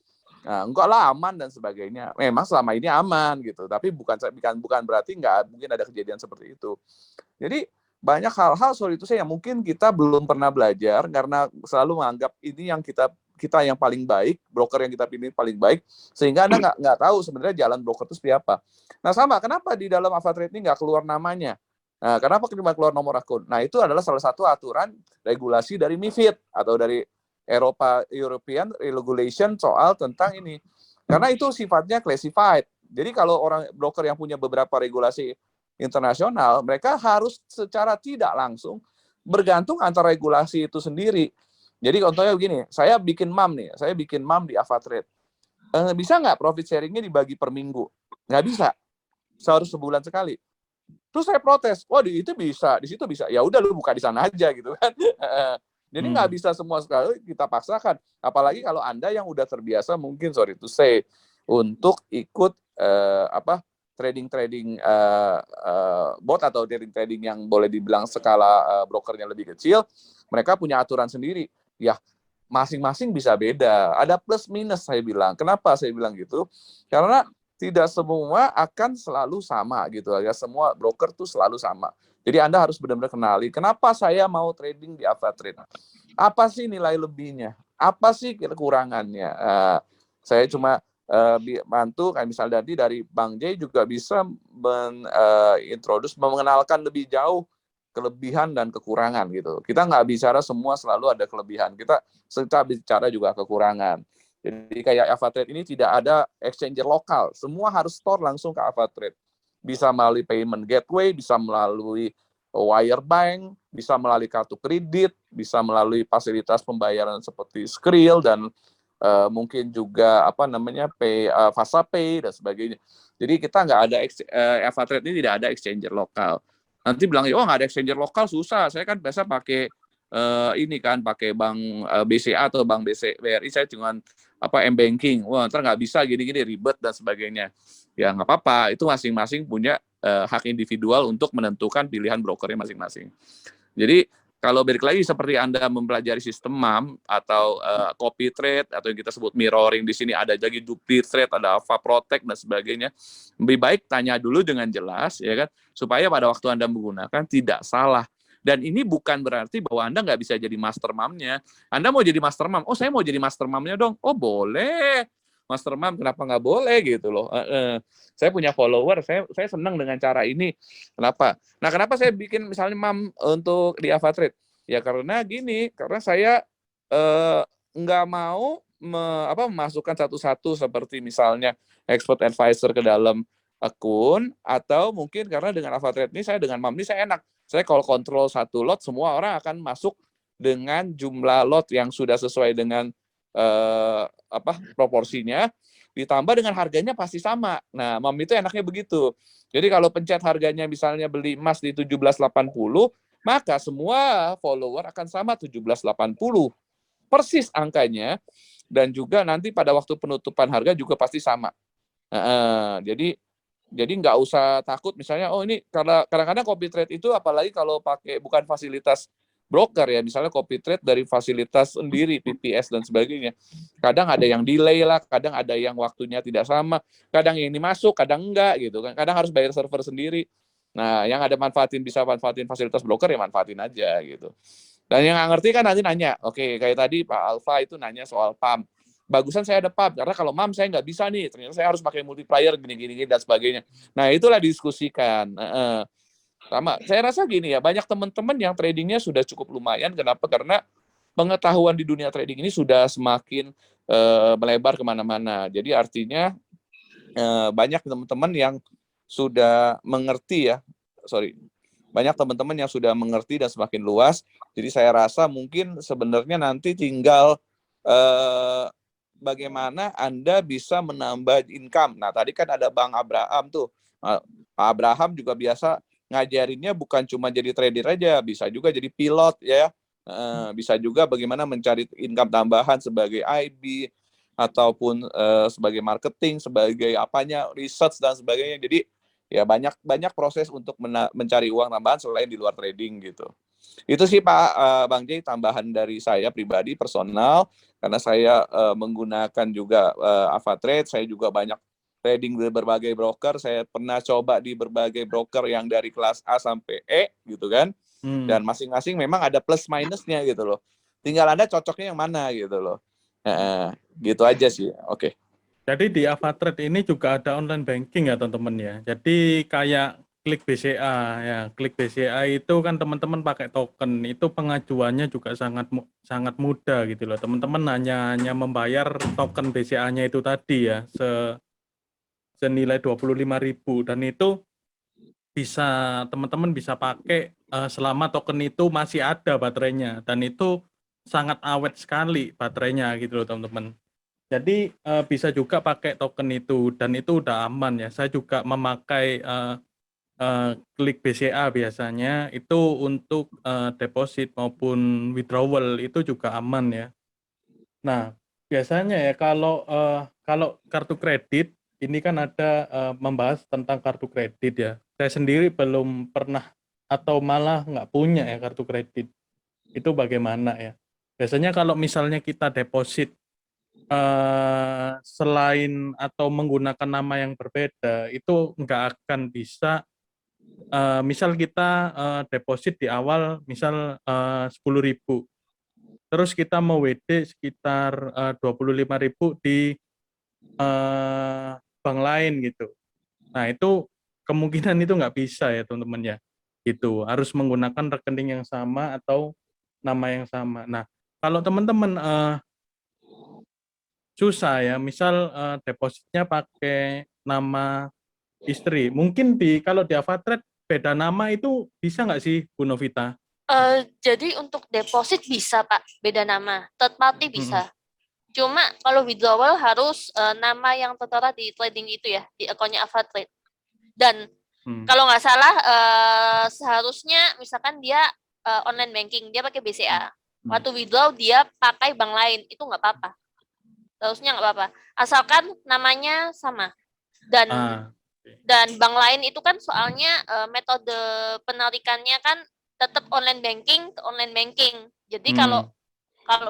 Nah, enggak lah, aman dan sebagainya. Memang selama ini aman gitu, tapi bukan berarti nggak mungkin ada kejadian seperti itu. Jadi banyak hal-hal soal itu yang mungkin kita belum pernah belajar karena selalu menganggap ini yang kita yang paling baik, broker yang kita pilih paling baik, sehingga Anda nggak tahu sebenarnya jalan broker itu seperti apa. Nah, sama, kenapa di dalam AvaTrade ini nggak keluar namanya? Nah, kenapa cuma keluar nomor akun? Nah, itu adalah salah satu aturan regulasi dari MiFID atau dari European Regulation soal tentang ini. Karena itu sifatnya classified. Jadi kalau orang broker yang punya beberapa regulasi internasional, mereka harus secara tidak langsung bergantung antara regulasi itu sendiri. Jadi contohnya begini, saya bikin MAM di AvaTrade. Bisa nggak profit sharingnya dibagi per minggu? Nggak bisa. Seharus sebulan sekali. Terus saya protes, wah di situ bisa. Ya udah lu buka di sana aja gitu kan. Jadi nggak bisa semua sekali kita paksakan. Apalagi kalau Anda yang udah terbiasa mungkin, sorry to say, untuk ikut trading bot atau trading yang boleh dibilang skala brokernya lebih kecil, mereka punya aturan sendiri. Ya, masing-masing bisa beda. Ada plus minus, saya bilang. Kenapa saya bilang gitu? Karena tidak semua akan selalu sama gitu ya. Semua broker tuh selalu sama. Jadi Anda harus benar-benar kenali, kenapa saya mau trading di AvaTrade? Apa sih nilai lebihnya? Apa sih kekurangannya? Saya cuma bantu, kayak misal dari Bang J juga bisa mengenalkan lebih jauh kelebihan dan kekurangan gitu. Kita nggak bicara semua selalu ada kelebihan. Kita bicara juga kekurangan. Jadi kayak AvaTrade ini tidak ada exchanger lokal. Semua harus store langsung ke AvaTrade. Bisa melalui payment gateway, bisa melalui wire bank, bisa melalui kartu kredit, bisa melalui fasilitas pembayaran seperti Skrill dan mungkin juga FasaPay dan sebagainya. Jadi kita nggak ada AvaTrade ini tidak ada exchanger lokal. Nanti bilang, oh nggak ada exchanger lokal susah. Saya kan biasa pakai pakai bank BCA atau bank BRI, saya cuma M-Banking. Wah, ntar nggak bisa gini-gini, ribet dan sebagainya. Ya nggak apa-apa, itu masing-masing punya hak individual untuk menentukan pilihan brokernya masing-masing. Jadi kalau balik lagi seperti Anda mempelajari sistem MAM atau copy trade atau yang kita sebut mirroring, di sini ada lagi duplicate trade, ada alpha protect dan sebagainya. Lebih baik tanya dulu dengan jelas, ya kan, supaya pada waktu Anda menggunakan tidak salah. Dan ini bukan berarti bahwa Anda nggak bisa jadi master mom-nya. Anda mau jadi master mom, oh saya mau jadi master mom-nya dong. Oh boleh, master mom kenapa nggak boleh gitu loh. Saya punya follower, saya senang dengan cara ini. Kenapa? Nah kenapa saya bikin misalnya mom untuk di AvaTrade? Ya karena gini, karena saya nggak mau memasukkan satu-satu seperti misalnya expert advisor ke dalam akun, atau mungkin karena dengan AvaTrade ini saya dengan mom ini saya enak. Saya kalau kontrol satu lot, semua orang akan masuk dengan jumlah lot yang sudah sesuai dengan proporsinya, ditambah dengan harganya pasti sama. Nah, mom itu enaknya begitu. Jadi kalau pencet harganya misalnya beli emas di 17.80, maka semua follower akan sama 17.80. Persis angkanya, dan juga nanti pada waktu penutupan harga juga pasti sama. Jadi nggak usah takut misalnya, oh ini karena kadang-kadang copy trade itu apalagi kalau pakai bukan fasilitas broker ya, misalnya copy trade dari fasilitas sendiri, PPS dan sebagainya. Kadang ada yang delay lah, kadang ada yang waktunya tidak sama, kadang yang ini masuk, kadang enggak gitu kan. Kadang harus bayar server sendiri. Nah, yang ada bisa manfaatin fasilitas broker ya manfaatin aja gitu. Dan yang nggak ngerti kan nanti nanya, oke kayak tadi Pak Alfa itu nanya soal PAM. Bagusan saya ada PAM, karena kalau MAM saya nggak bisa nih, ternyata saya harus pakai multiplier gini dan sebagainya. Nah itulah diskusikan. Sama, saya rasa gini ya, banyak teman-teman yang tradingnya sudah cukup lumayan. Kenapa? Karena pengetahuan di dunia trading ini sudah semakin melebar kemana-mana. Jadi artinya banyak teman-teman yang sudah mengerti ya, banyak teman-teman yang sudah mengerti dan semakin luas. Jadi saya rasa mungkin sebenarnya nanti tinggal bagaimana Anda bisa menambah income. Nah, tadi kan ada Bang Abraham tuh. Pak Abraham juga biasa ngajarinnya bukan cuma jadi trader aja, bisa juga jadi pilot ya. Bisa juga bagaimana mencari income tambahan sebagai IB ataupun sebagai marketing, sebagai research dan sebagainya. Jadi ya banyak proses untuk mencari uang tambahan selain di luar trading gitu. Itu sih Pak Bang Jay, tambahan dari saya pribadi personal, karena saya menggunakan juga AvaTrade. Saya juga banyak trading di berbagai broker. Saya pernah coba di berbagai broker yang dari kelas A sampai E gitu kan. Dan masing-masing memang ada plus minusnya gitu loh. Tinggal Anda cocoknya yang mana gitu loh. Gitu aja sih. Oke. Jadi di AvaTrade ini juga ada online banking ya teman-teman ya. Jadi kayak klik BCA ya. Klik BCA itu kan teman-teman pakai token, itu pengajuannya juga sangat mudah gitu loh. Teman-teman hanya membayar token BCA-nya itu tadi ya, senilai 25.000, dan itu bisa teman-teman bisa pakai selama token itu masih ada baterainya, dan itu sangat awet sekali baterainya gitu loh teman-teman. Jadi bisa juga pakai token itu, dan itu udah aman ya. Saya juga memakai klik BCA biasanya itu untuk deposit maupun withdrawal, itu juga aman ya. Nah, biasanya ya kalau kartu kredit ini kan ada membahas tentang kartu kredit ya. Saya sendiri belum pernah atau malah nggak punya ya kartu kredit. Itu bagaimana ya? Biasanya kalau misalnya kita deposit selain atau menggunakan nama yang berbeda, itu nggak akan bisa, misal kita deposit di awal misal 10.000, terus kita mau WD sekitar 25.000 di bank lain gitu. Nah itu kemungkinan itu nggak bisa ya teman-teman ya, gitu. Harus menggunakan rekening yang sama atau nama yang sama. Nah kalau teman-teman susah ya, misal depositnya pakai nama istri, mungkin kalau di AvaTrade beda nama itu bisa nggak sih Bu Novita? Jadi untuk deposit bisa Pak, beda nama. Third party bisa. Cuma kalau withdrawal harus nama yang tertera di trading itu ya, di akunnya AvaTrade. Dan kalau nggak salah seharusnya misalkan dia online banking, dia pakai BCA. Waktu withdraw dia pakai bank lain, itu nggak apa-apa. Harusnya nggak apa-apa. Asalkan namanya sama. Dan bank lain itu kan soalnya metode penarikannya kan tetap online banking ke online banking. Jadi kalau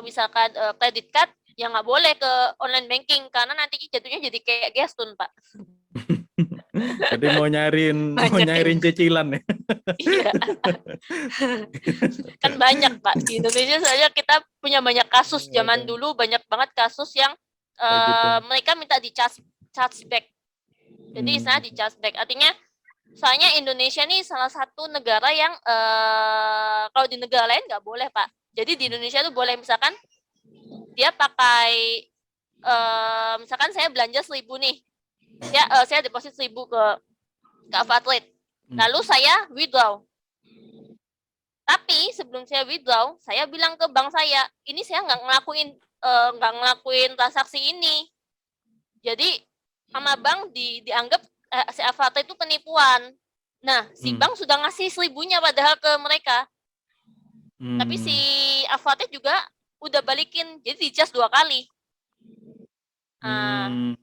misalkan credit card ya nggak boleh ke online banking karena nanti jatuhnya jadi kayak gestun Pak. Jadi mau nyairin Banyak ini. cicilan ya. Iya. Kan banyak Pak di Indonesia saja kita punya banyak kasus zaman dulu banyak banget kasus yang Kayak gitu. mereka minta di chargeback. Jadi saya di chargeback artinya soalnya Indonesia nih salah satu negara yang kalau di negara lain nggak boleh Pak. Jadi di Indonesia tuh boleh misalkan dia pakai misalkan saya belanja 1.000 nih. Saya deposit 1.000 ke Avatrade. Lalu saya withdraw. Tapi sebelum saya withdraw, saya bilang ke bank saya, ini saya nggak ngelakuin transaksi ini. Jadi sama bank dianggap si Avatrade itu penipuan. Nah, si bank sudah ngasih 1.000-nya padahal ke mereka. Tapi si Avatrade juga udah balikin, jadi di-charge 2 kali.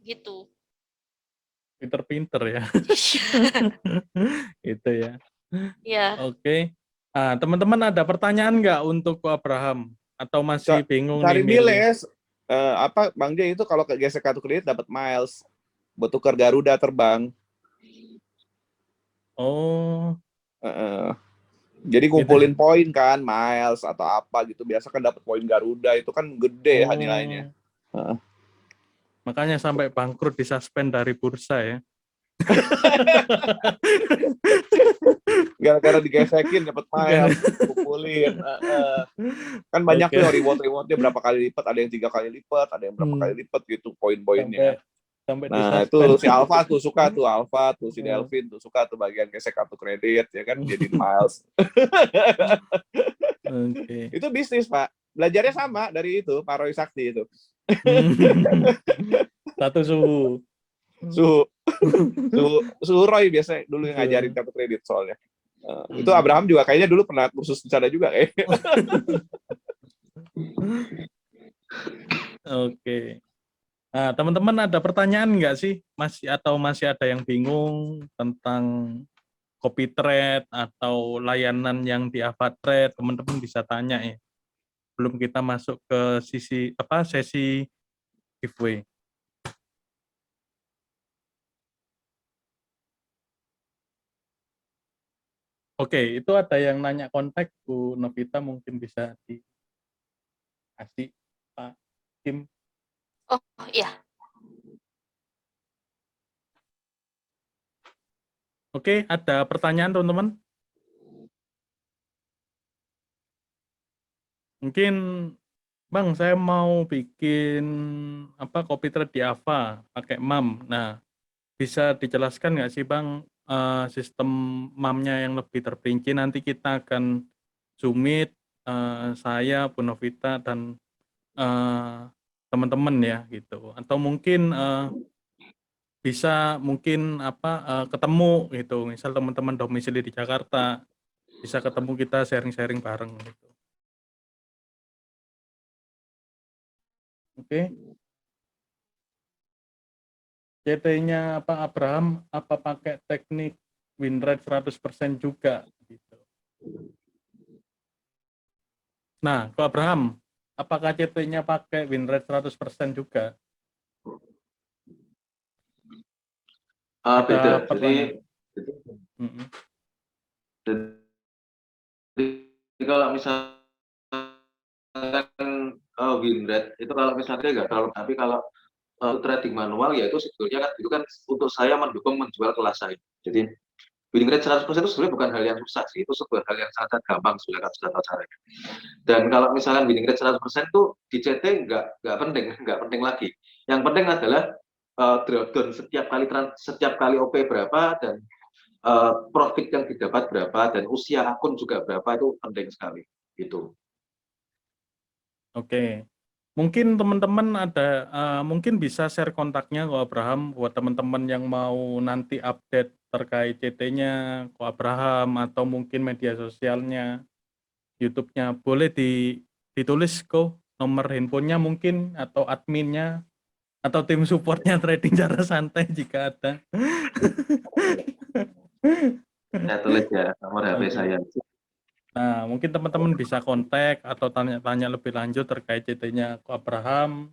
Gitu. Pinter-pinter ya. Itu ya. Iya. Oke. Teman-teman ada pertanyaan nggak untuk Ko Abraham? Atau masih bingung Cari nih milih? miles. Bang J itu kalau ke gesek kartu kredit dapat miles buat tukar Garuda terbang. Oh. Jadi ngumpulin poin kan, miles atau apa gitu. Biasa kan dapat poin Garuda itu kan gede nilainya. Makanya sampai bangkrut disuspend dari bursa ya. Gara-gara digesekin dapat miles, kumpulin. Kan banyak tuh reward-rewardnya berapa kali lipat, ada yang 3 kali lipat, ada yang berapa kali lipat gitu poin-poinnya. Nah itu si Alfa tuh suka tuh, si Delvin tuh suka tuh bagian gesek kartu kredit ya kan jadi miles. Itu bisnis Pak, belajarnya sama dari itu Pak Roy Sakti itu. Satu suhu Roy biasa dulu yang ngajarin kartu kredit soalnya. Itu Abraham juga kayaknya dulu pernah kursus di sana juga kayaknya. Oke. Nah, teman-teman ada pertanyaan nggak sih? Masih ada yang bingung tentang CopyTrade atau layanan yang di Avatrade? Teman-teman bisa tanya ya. Belum kita masuk ke sesi giveaway. Oke, itu ada yang nanya kontak Bu Novita, mungkin bisa dikasih Pak Kim. Oh iya. Oke, ada pertanyaan teman-teman? Mungkin Bang, saya mau bikin CopyTrade di Ava pakai MAM. Nah, bisa dijelaskan nggak sih Bang sistem MAM-nya yang lebih terperinci? Nanti kita akan Zoom-it, saya, Bu Novita, dan teman-teman ya gitu. Atau mungkin bisa ketemu gitu. Misal teman-teman domisili di Jakarta, bisa ketemu kita sharing-sharing bareng gitu. Oke. CT-nya Pak Abraham apa pakai teknik win rate 100% juga gitu. Nah, Pak Abraham, apakah CT-nya pakai win rate 100% juga? Beda. Jadi kalau misalkan win rate itu kalau misalnya nggak terlalu, tapi kalau trading manual ya itu sebetulnya kan itu kan untuk saya mendukung menjual kelas saya. Jadi winning rate 100% itu sebenarnya bukan hal yang susah sih, itu sebuah hal yang sangat gampang sudah tahu caranya. Dan kalau misalkan winning rate 100% itu di CT nggak penting lagi. Yang penting adalah drawdown setiap kali OP berapa dan profit yang didapat berapa dan usia akun juga berapa, itu penting sekali gitu. Oke. Mungkin teman-teman mungkin bisa share kontaknya Ko Abraham buat teman-teman yang mau nanti update terkait CT-nya Ko Abraham atau mungkin media sosialnya, YouTube-nya. Boleh ditulis Ko nomor handphonenya mungkin atau adminnya atau tim supportnya Trading Cara Santai jika ada. Saya tulis ya nomor HP saya. Nah, mungkin teman-teman bisa kontak atau tanya-tanya lebih lanjut terkait CT-nya Ko Abraham.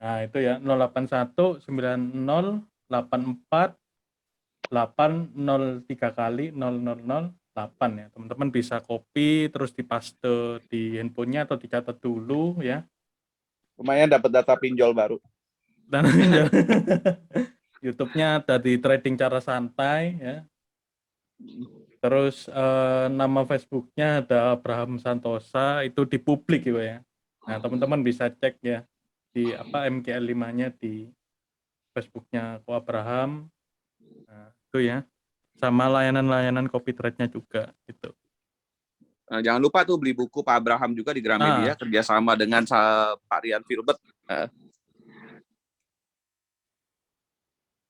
Nah, itu ya 081 90 84 803 kali 0008 ya. Teman-teman bisa copy terus dipaste di handphonenya atau dicatat dulu ya. Lumayan dapat data pinjol baru. Dan YouTube-nya ada di Trading Cara Santai ya. Terus nama Facebook-nya ada Abraham Santosa, itu di publik gitu ya. Nah, teman-teman bisa cek ya di MKL 5-nya di Facebook-nya Ko Abraham. Nah, itu ya. Sama layanan-layanan copy trade-nya juga gitu. Jangan lupa tuh beli buku Pak Abraham juga di Gramedia kerjasama dengan Pak Rian Filbert.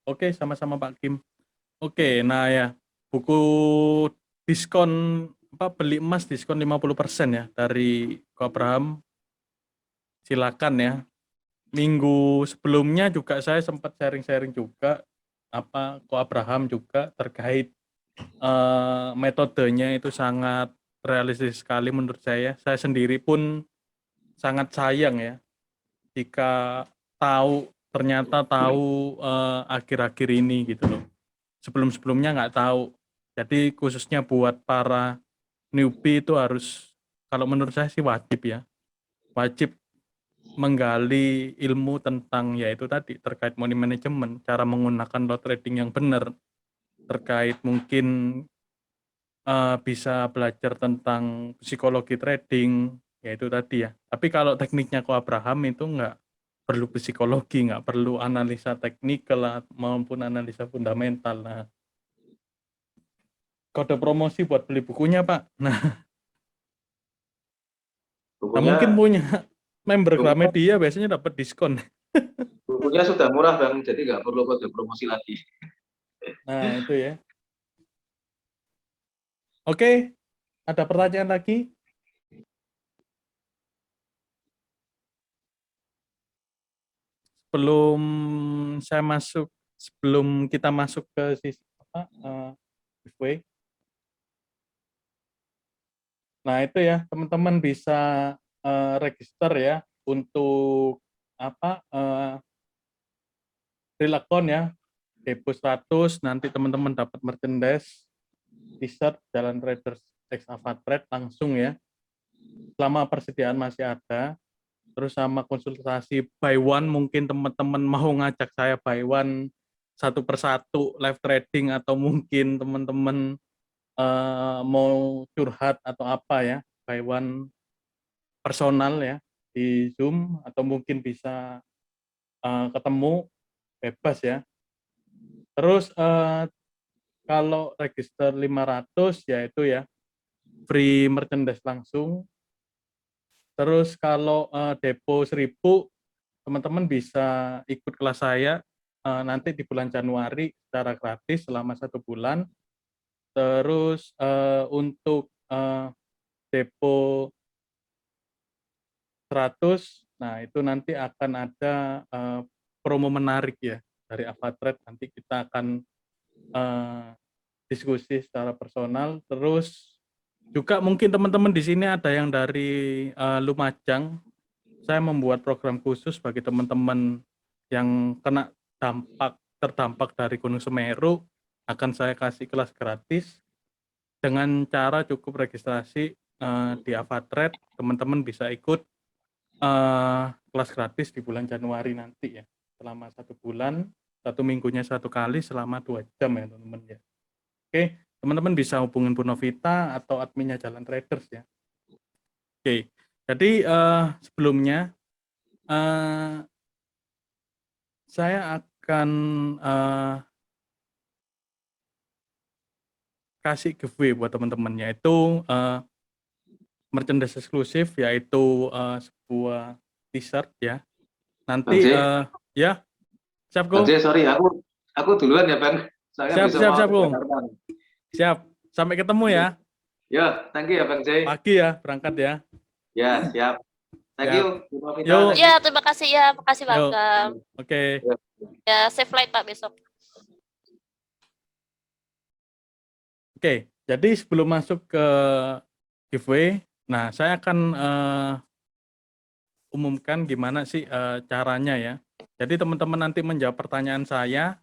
Oke, sama-sama Pak Kim. Oke, nah ya, buku diskon beli emas diskon 50% ya dari Ko Abraham. Silakan ya. Minggu sebelumnya juga saya sempat sharing-sharing juga Ko Abraham juga terkait metodenya itu sangat realistis sekali menurut saya. Saya sendiri pun sangat sayang ya jika ternyata tahu akhir-akhir ini gitu loh. Sebelum-sebelumnya nggak tahu. Jadi khususnya buat para newbie itu harus, kalau menurut saya sih wajib ya. Wajib menggali ilmu tentang yaitu tadi terkait money management, cara menggunakan lot trading yang benar, terkait mungkin bisa belajar tentang psikologi trading, yaitu tadi ya. Tapi kalau tekniknya Ko Abraham itu nggak perlu psikologi, nggak perlu analisa teknikal maupun analisa fundamental. Nah, kode promosi buat beli bukunya Pak. Nah, mungkin punya member Gramedia biasanya dapat diskon. Bukunya sudah murah Bang, jadi nggak perlu kode promosi lagi. Nah, itu ya. Oke, ada pertanyaan lagi? Sebelum kita masuk ke sisi giveaway. Nah, itu ya, teman-teman bisa register ya untuk real account ya. Depo 100, nanti teman-teman dapat merchandise t-shirt Jalan Traders X Avatrade langsung ya. Selama persediaan masih ada. Terus sama konsultasi buy one, mungkin teman-teman mau ngajak saya buy one satu persatu live trading, atau mungkin teman-teman mau curhat atau apa ya, buy one personal ya di Zoom, atau mungkin bisa ketemu bebas ya. Terus kalau register 500 yaitu ya free merchandise langsung. Terus kalau depo 1000 teman-teman bisa ikut kelas saya nanti di bulan Januari secara gratis selama 1 bulan. Terus untuk depo 100, nah itu nanti akan ada promo menarik ya dari Avatrade. Nanti kita akan diskusi secara personal. Terus juga mungkin teman-teman di sini ada yang dari Lumajang. Saya membuat program khusus bagi teman-teman yang terdampak dari Gunung Semeru. Akan saya kasih kelas gratis dengan cara cukup registrasi di Avatrade. Teman-teman bisa ikut kelas gratis di bulan Januari nanti ya, selama 1 bulan, 1 minggunya 1 kali selama 2 jam ya teman-teman ya. Oke, teman-teman bisa hubungin Bu Novita atau adminnya Jalan Traders ya. Oke, jadi sebelumnya saya akan kasih giveaway buat teman-teman, yaitu merchandise eksklusif, yaitu sebuah t-shirt ya. Nanti ya, siap Go. Sorry, aku duluan ya Bang. Saya siap Go. Siap, sampai ketemu ya. Ya, thank you ya Bang J. Pagi ya, berangkat ya. Ya, siap. Thank you. Ya, terima kasih ya. Makasih Bang. Oke. Ya, safe flight Pak besok. Oke, jadi sebelum masuk ke giveaway, nah saya akan umumkan gimana sih caranya ya. Jadi teman-teman nanti menjawab pertanyaan saya,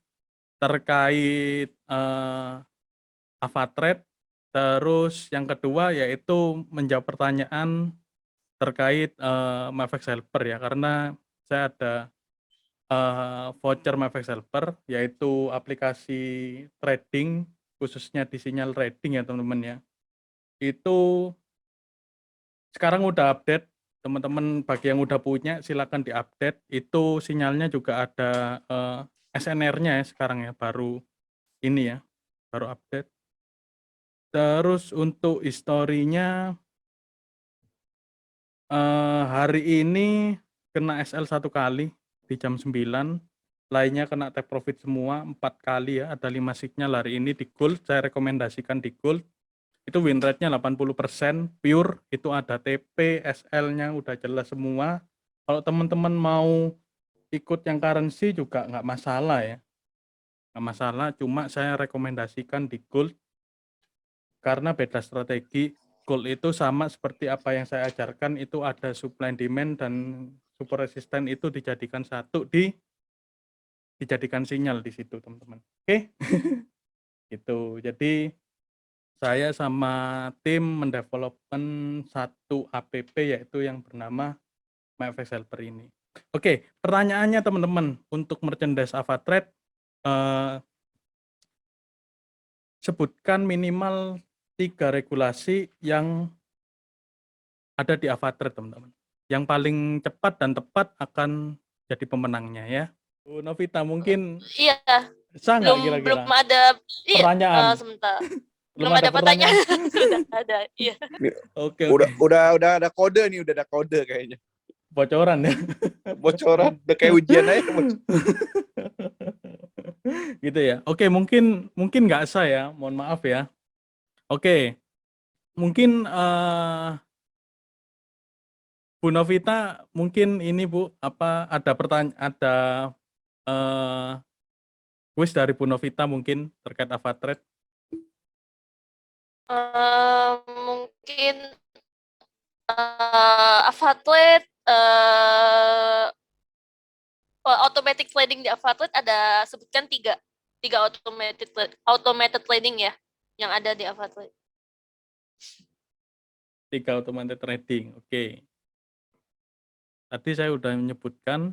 terkait AvaTrade. Terus yang kedua yaitu menjawab pertanyaan terkait MyFX Helper ya, karena saya ada voucher MyFX Helper, yaitu aplikasi trading khususnya di sinyal trading ya teman-teman ya. Itu sekarang udah update, teman-teman bagi yang udah punya silakan diupdate. Itu sinyalnya juga ada SNR-nya ya sekarang ya, baru ini ya, baru update. Terus untuk historinya hari ini kena SL 1 kali di jam 9, lainnya kena take profit semua 4 kali ya, ada 5 signal hari ini di gold, saya rekomendasikan di gold. Itu win rate-nya 80% pure, itu ada TP, SL-nya udah jelas semua. Kalau teman-teman mau ikut yang currency juga nggak masalah ya. Nggak masalah, cuma saya rekomendasikan di gold karena beda strategi. Gold itu sama seperti apa yang saya ajarkan, itu ada supply and demand dan support resisten itu dijadikan satu, dijadikan sinyal di situ teman-teman. Oke. Gitu. Jadi saya sama tim mendevelopkan satu app yaitu yang bernama MyFX Helper ini. Oke, pertanyaannya teman-teman, untuk merchandise AvaTrade sebutkan minimal 3 regulasi yang ada di AvaTrade teman-teman. Yang paling cepat dan tepat akan jadi pemenangnya ya. Bu Novita mungkin Iya, sah nggak belum kira-kira ada pertanyaan? sebentar. Belum Belum ada ada pertanyaan. Sudah ada. Iya. Oke. Udah ada kode nih, udah ada kode kayaknya. Bocoran ya. Bocoran, udah kayak ujian aja. Gitu ya. Oke, mungkin nggak sah ya, mohon maaf ya. Oke, mungkin Bu Novita, mungkin ini Bu, apa ada pertanyaan, ada quiz dari Bu Novita mungkin terkait AvaTrade? Mungkin AvaTrade automatic trading di AvaTrade ada, sebutkan tiga automated trading ya yang ada di AvaTrade. 3 automated trading. Oke. Tadi saya udah menyebutkan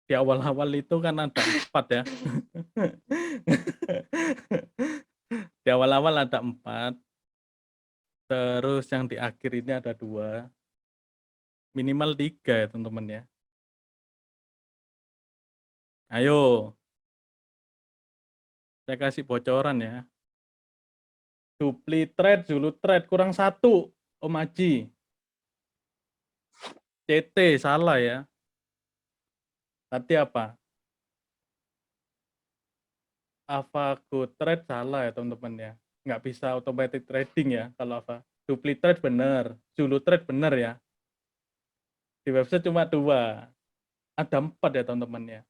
di awal-awal itu kan ada 4 ya. Di awal-awal ada 4. Terus yang di akhir ini ada 2. Minimal 3 ya teman-teman ya. Ayo. Saya kasih bocoran ya. Dupli trade, Zulu trade kurang 1. Om Aji. CT salah ya. Tadi apa? AvaGo trade salah ya teman-teman ya. Nggak bisa automatic trading ya kalau apa. Dupli trade benar, Zulu trade benar ya. Di website cuma 2. Ada 4 ya teman-teman ya.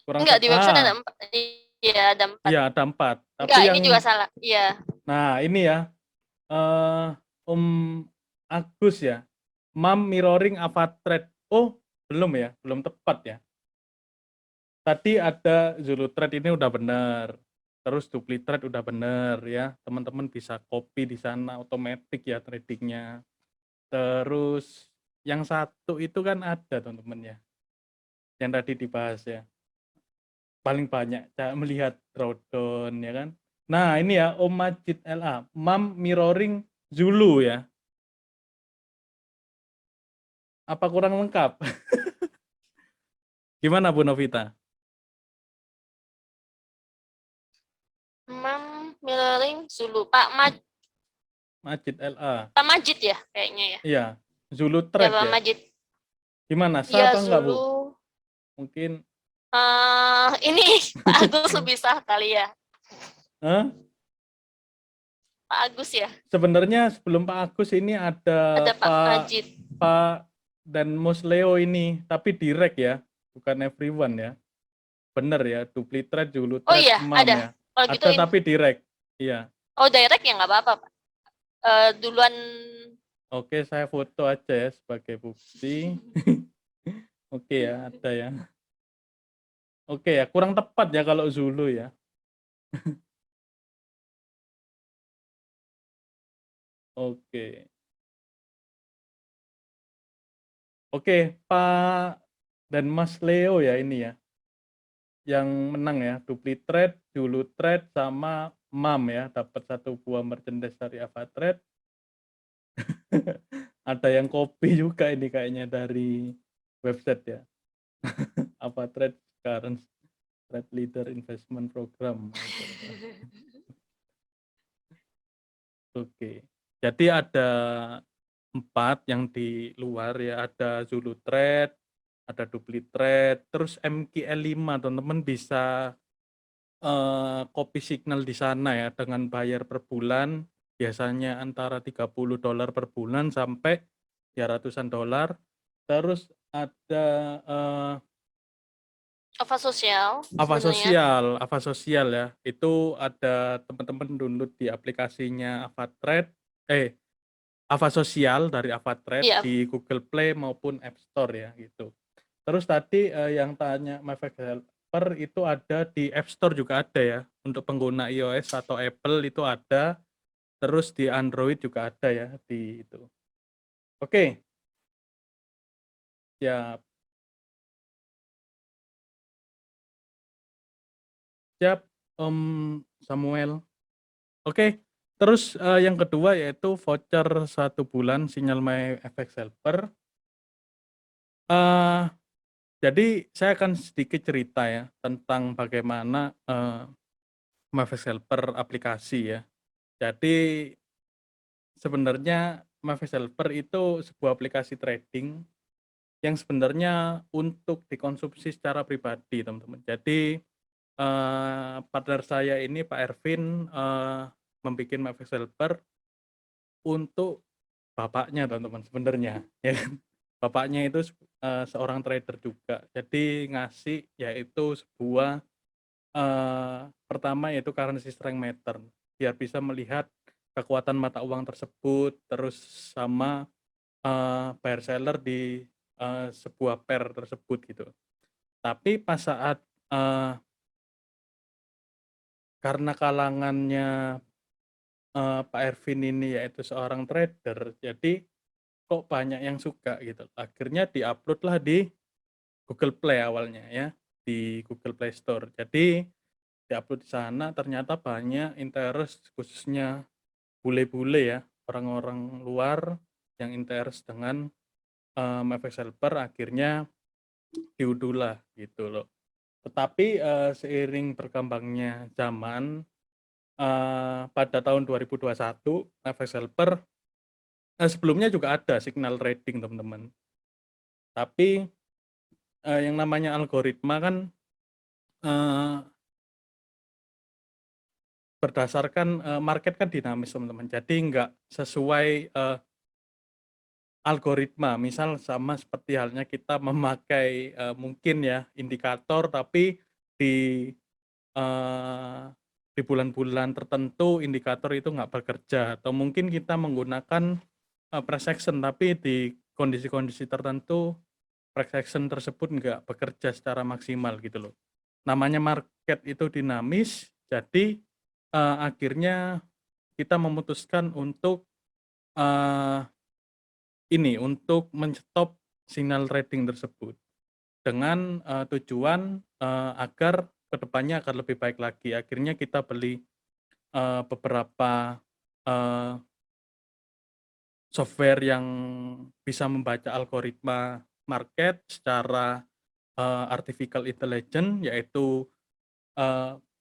Kurang Enggak, di website ada 4. Iya, ada 4. Iya, ada 4. Tapi enggak, yang ini juga salah. Iya. Nah, ini ya. Om Agus ya. Mam mirroring AvaTrade. Oh, belum ya, belum tepat ya. Tadi ada Zulu Trade ini udah benar. Terus Dupli Trade udah benar ya. Teman-teman bisa copy di sana otomatis ya tradingnya. Terus yang satu itu kan ada teman-teman ya. Yang tadi dibahas ya. Paling banyak cara melihat drawdown ya kan. Nah, ini ya Om Majid LA, Mam mirroring Zulu ya. Apa kurang lengkap? Gimana Bu Novita? Mam mirroring Zulu. Majid LA. Pak Majid ya kayaknya ya. Iya, Zulu Ya, Trade Pak ya. Majid. Gimana? Sah Ya, apa enggak, Bu? Zulu. Mungkin Ini Pak Agus lebih sah kali ya. Pak Agus ya. Sebenarnya sebelum Pak Agus ini ada Pak Majid. Pak dan Musleo ini, tapi direct ya, bukan everyone ya. Bener ya, Dupli Trade, Zulu Trade, iya, Mam ada. ya. Kalau gitu Ada tapi direct. Iya. Oh, direct ya nggak apa-apa, Pak. Duluan. Oke, saya foto aja ya sebagai bukti. Oke ya, ada ya. Oke ya, kurang tepat ya kalau Zulu ya. Oke. Oke, Pak dan Mas Leo ya ini ya, yang menang ya, Duplitrade, Zulu Trade, sama MAM ya, dapat 1 buah merchandise dari Avatrade. Ada yang kopi juga ini kayaknya dari website ya. Avatrade Current Trade Leader Investment Program. Oke. Jadi ada 4 yang di luar ya, ada Zulu Trade, ada Duplitrade, terus MQL5 teman-teman bisa copy signal di sana ya dengan bayar per bulan, biasanya antara $30 per bulan sampai ya ratusan dolar. Terus ada Apa sosial Ava sebenarnya? Sosial ya. Itu ada teman-teman download di aplikasinya Avatrade, Ava Sosial dari Avatrade Iya. di Google Play maupun App Store ya gitu. Terus tadi yang tanya MyFact Helper itu ada di App Store juga ada ya. Untuk pengguna iOS atau Apple itu ada. Terus di Android juga ada ya di itu. Oke. Siap. Siap, Om Samuel. Oke. Terus yang kedua yaitu voucher 1 bulan sinyal MyFX Helper. Jadi saya akan sedikit cerita ya tentang bagaimana MyFX Helper aplikasi ya. Jadi sebenarnya MyFX Helper itu sebuah aplikasi trading yang sebenarnya untuk dikonsumsi secara pribadi, teman-teman. Jadi partner saya ini Pak Ervin membuat MyFX Helper untuk bapaknya, teman-teman, sebenarnya ya kan. Bapaknya itu seorang trader juga. Jadi ngasih yaitu sebuah pertama yaitu currency strength meter, biar bisa melihat kekuatan mata uang tersebut, terus sama buyer seller di sebuah pair tersebut gitu. Tapi pas saat karena kalangannya Pak Ervin ini yaitu seorang trader, jadi kok banyak yang suka gitu. Akhirnya di-upload lah di Google Play awalnya ya, di Google Play Store. Jadi di-upload di sana ternyata banyak interest, khususnya bule-bule ya, orang-orang luar yang interest dengan MyFX Helper, akhirnya diunduh lah gitu loh. Tetapi seiring berkembangnya zaman pada tahun 2021 MyFX Helper sebelumnya juga ada signal trading, teman-teman. Tapi yang namanya algoritma kan berdasarkan market kan dinamis, teman-teman. Jadi nggak sesuai algoritma. Misal sama seperti halnya kita memakai mungkin ya indikator, tapi di di bulan-bulan tertentu indikator itu nggak bekerja, atau mungkin kita menggunakan price action tapi di kondisi-kondisi tertentu price action tersebut nggak bekerja secara maksimal gitu loh. Namanya market itu dinamis, jadi akhirnya kita memutuskan untuk untuk men-stop signal trading tersebut dengan tujuan agar kedepannya akan lebih baik lagi. Akhirnya kita beli beberapa software yang bisa membaca algoritma market secara artificial intelligence, yaitu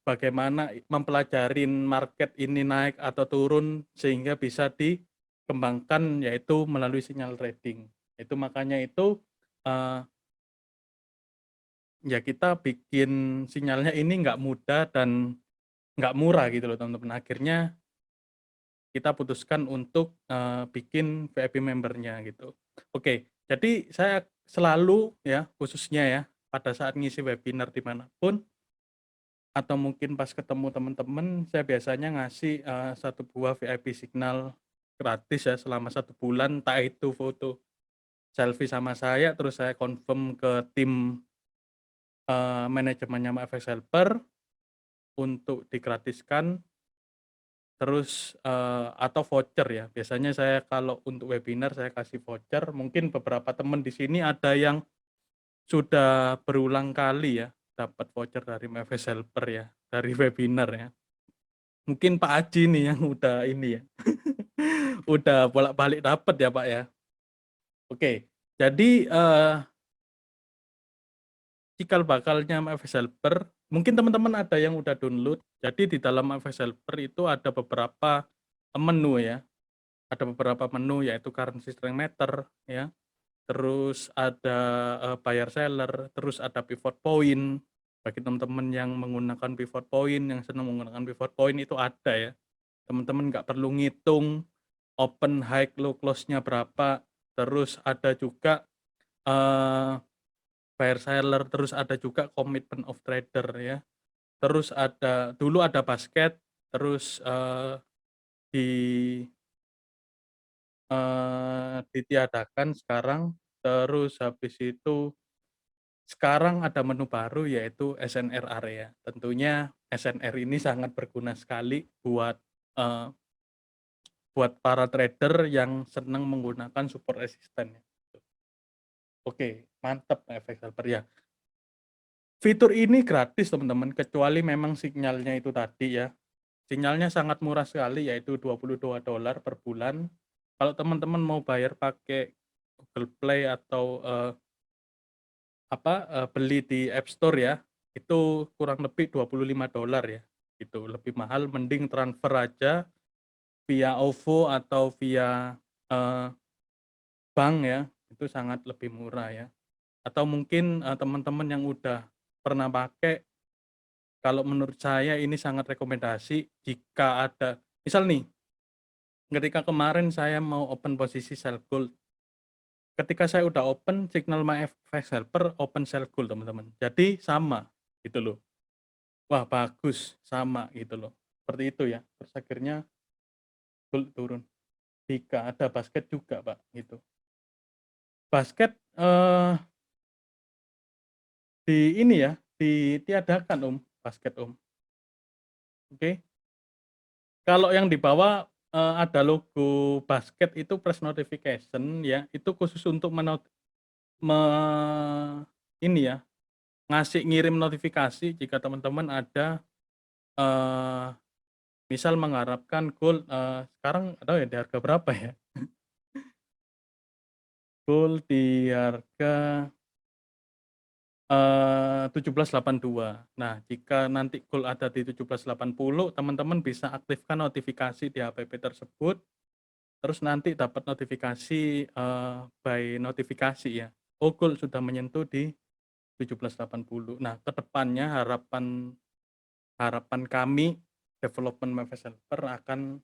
bagaimana mempelajari market ini naik atau turun sehingga bisa dikembangkan yaitu melalui sinyal trading. Itu makanya itu ya kita bikin sinyalnya ini nggak mudah dan nggak murah gitu loh, teman-teman. Akhirnya kita putuskan untuk bikin VIP membernya gitu. Oke, jadi saya selalu ya, khususnya ya pada saat ngisi webinar dimanapun atau mungkin pas ketemu teman-teman, saya biasanya ngasih 1 buah VIP signal gratis ya selama 1 bulan, entah itu foto selfie sama saya, terus saya confirm ke tim manajemennya FX Helper untuk digratiskan, terus atau voucher ya. Biasanya saya kalau untuk webinar saya kasih voucher. Mungkin beberapa teman di sini ada yang sudah berulang kali ya dapat voucher dari FX Helper ya, dari webinar ya. Mungkin Pak Aji nih yang udah ini ya. Udah bolak-balik dapat ya Pak ya. Oke. Jadi cikal bakalnya FX Helper, mungkin teman-teman ada yang udah download. Jadi di dalam FX Helper itu ada beberapa menu ya. Ada beberapa menu yaitu currency strength meter ya. Terus ada buyer seller, terus ada pivot point. Bagi teman-teman yang menggunakan pivot point, yang senang menggunakan pivot point itu ada ya. Teman-teman nggak perlu ngitung open high low close-nya berapa. Terus ada juga buyer seller, terus ada juga commitment of trader ya. Terus dulu ada basket, terus ditiadakan sekarang. Terus habis itu sekarang ada menu baru yaitu SNR area. Tentunya SNR ini sangat berguna sekali buat para trader yang senang menggunakan support resisten. Oke, mantap FX Helper ya. Fitur ini gratis teman-teman, kecuali memang sinyalnya itu tadi ya. Sinyalnya sangat murah sekali yaitu $22 per bulan. Kalau teman-teman mau bayar pakai Google Play atau beli di App Store ya, itu kurang lebih $25 ya. Itu lebih mahal, mending transfer aja via OVO atau via bank ya, itu sangat lebih murah ya. Atau mungkin teman-teman yang udah pernah pakai, kalau menurut saya ini sangat rekomendasi jika ada, misal nih, ketika kemarin saya mau open posisi sell gold, ketika saya udah open signal my FX Helper open sell gold teman-teman, jadi sama gitu loh. Wah bagus, sama gitu loh, seperti itu ya. Terus akhirnya gold turun. Jika ada basket juga Pak gitu. Basket di ini ya, ditiadakan basket Oke. Kalau yang di bawah ada logo basket itu press notification ya, itu khusus untuk ini ya, ngirim notifikasi jika teman-teman ada misal mengharapkan gold sekarang tahu ya di harga berapa ya? Gold di harga 1782. Nah, jika nanti gold ada di 1780, teman-teman bisa aktifkan notifikasi di HPP tersebut. Terus nanti dapat notifikasi by notifikasi ya. Oh, gold sudah menyentuh di 1780. Nah, kedepannya harapan kami development FX Helper akan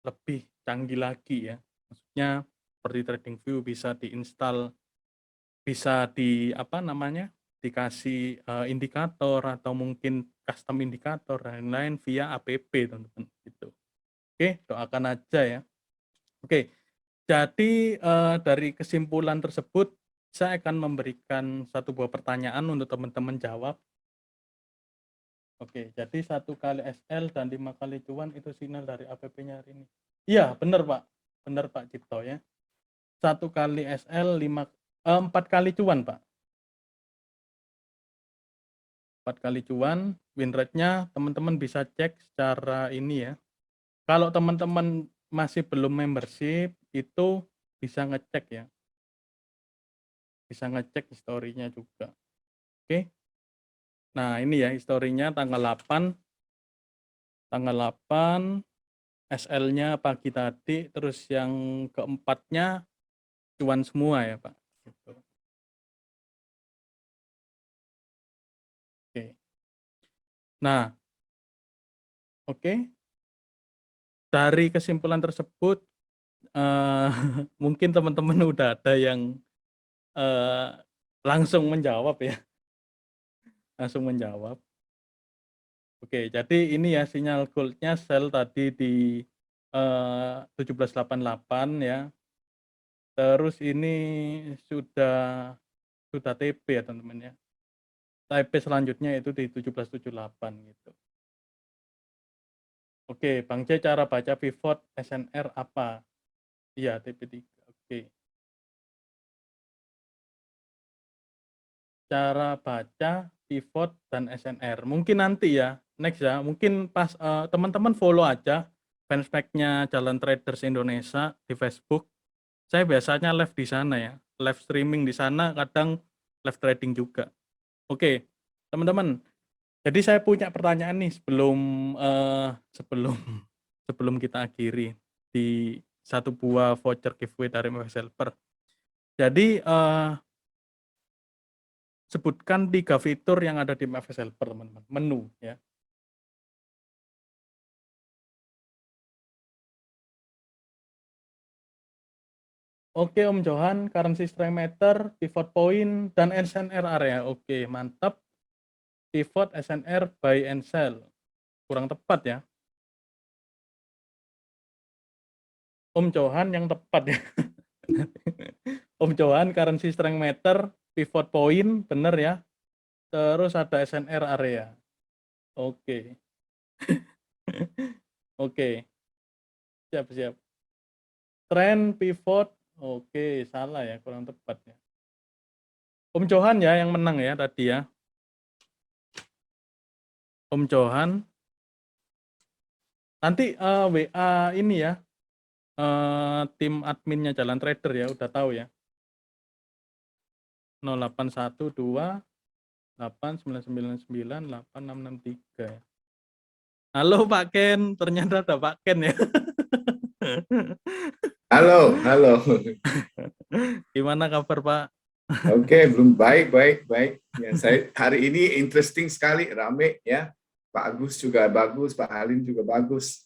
lebih canggih lagi ya. Maksudnya seperti TradingView bisa diinstal, bisa dikasih indikator atau mungkin custom indikator dan lain-lain via app teman-teman gitu. Oke, doakan aja ya. Oke. Jadi dari kesimpulan tersebut saya akan memberikan satu buah pertanyaan untuk teman-teman jawab. Oke, jadi 1 kali SL dan 5 kali cuan itu sinyal dari APP-nya hari ini. Iya, benar Pak. Benar Pak Cipto ya. 1 kali SL 4 kali cuan Pak. 4 kali cuan, win rate-nya teman-teman bisa cek secara ini ya. Kalau teman-teman masih belum membership itu bisa ngecek ya. Bisa ngecek historinya juga. Oke. Nah, ini ya historinya tanggal 8 SL-nya pagi tadi, terus yang keempatnya cuan semua ya Pak. Gitu. Oke. Nah, oke. Dari kesimpulan tersebut, mungkin teman-teman udah ada yang langsung menjawab ya. Langsung menjawab. Oke, jadi ini ya sinyal gold-nya sell tadi di 1788 ya. Terus ini sudah TP ya teman-teman ya. Taipei selanjutnya itu di 1778 gitu. Oke, Bang C, cara baca pivot SNR apa? Iya, TP3. Oke. Cara baca pivot dan SNR. Mungkin nanti ya, next ya. Mungkin pas teman-teman follow aja fanspage-nya Jalan Traders Indonesia di Facebook. Saya biasanya live di sana ya, live streaming di sana, kadang live trading juga. Oke, teman-teman. Jadi saya punya pertanyaan nih sebelum kita akhiri di satu buah voucher giveaway dari MFS Helper. Jadi sebutkan 3 fitur yang ada di MFS Helper, teman-teman. Menu ya. Oke, Om Johan, currency strength meter, pivot point, dan SNR area. Oke, mantap. Pivot, SNR, buy and sell. Kurang tepat ya. Om Johan yang tepat ya. Om Johan, currency strength meter, pivot point, bener ya. Terus ada SNR area. Oke. Oke. Siap. Trend, pivot, oke, salah ya, kurang tepat ya. Om Johan ya yang menang ya tadi ya. Om Johan. Nanti WA ini ya. Tim adminnya Jalan Trader ya, udah tahu ya. 0812 8999 8663 ya. Halo Pak Ken, ternyata ada Pak Ken ya. Halo. Gimana kabar Pak? Oke, belum baik. Ya, saya hari ini interesting sekali, rame ya. Pak Agus juga bagus, Pak Halim juga bagus.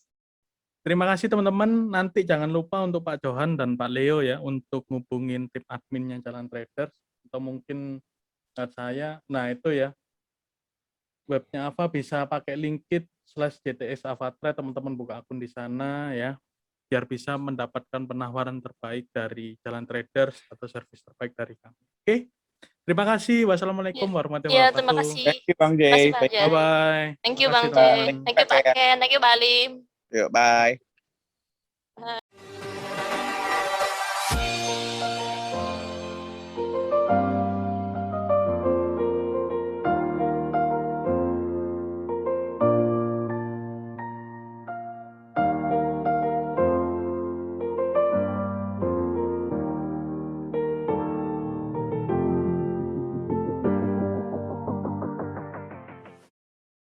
Terima kasih teman-teman. Nanti jangan lupa untuk Pak Johan dan Pak Leo ya untuk ngubungin tim adminnya Jalan Traders atau mungkin saya. Nah itu ya. Webnya Ava bisa pakai linkit/JTS AvaTrade, teman-teman buka akun di sana ya, biar bisa mendapatkan penawaran terbaik dari Jalan Traders atau servis terbaik dari kami. Oke, terima kasih. Wassalamualaikum warahmatullahi wabarakatuh. Terima kasih. Thank you Bang Jay. Terima kasih, Bang Jay. Bye-bye. Thank you Terima Bang kasih, Jay. teman-teman. Thank you Pak Ken. Thank you Pak Alim. Yuk, bye.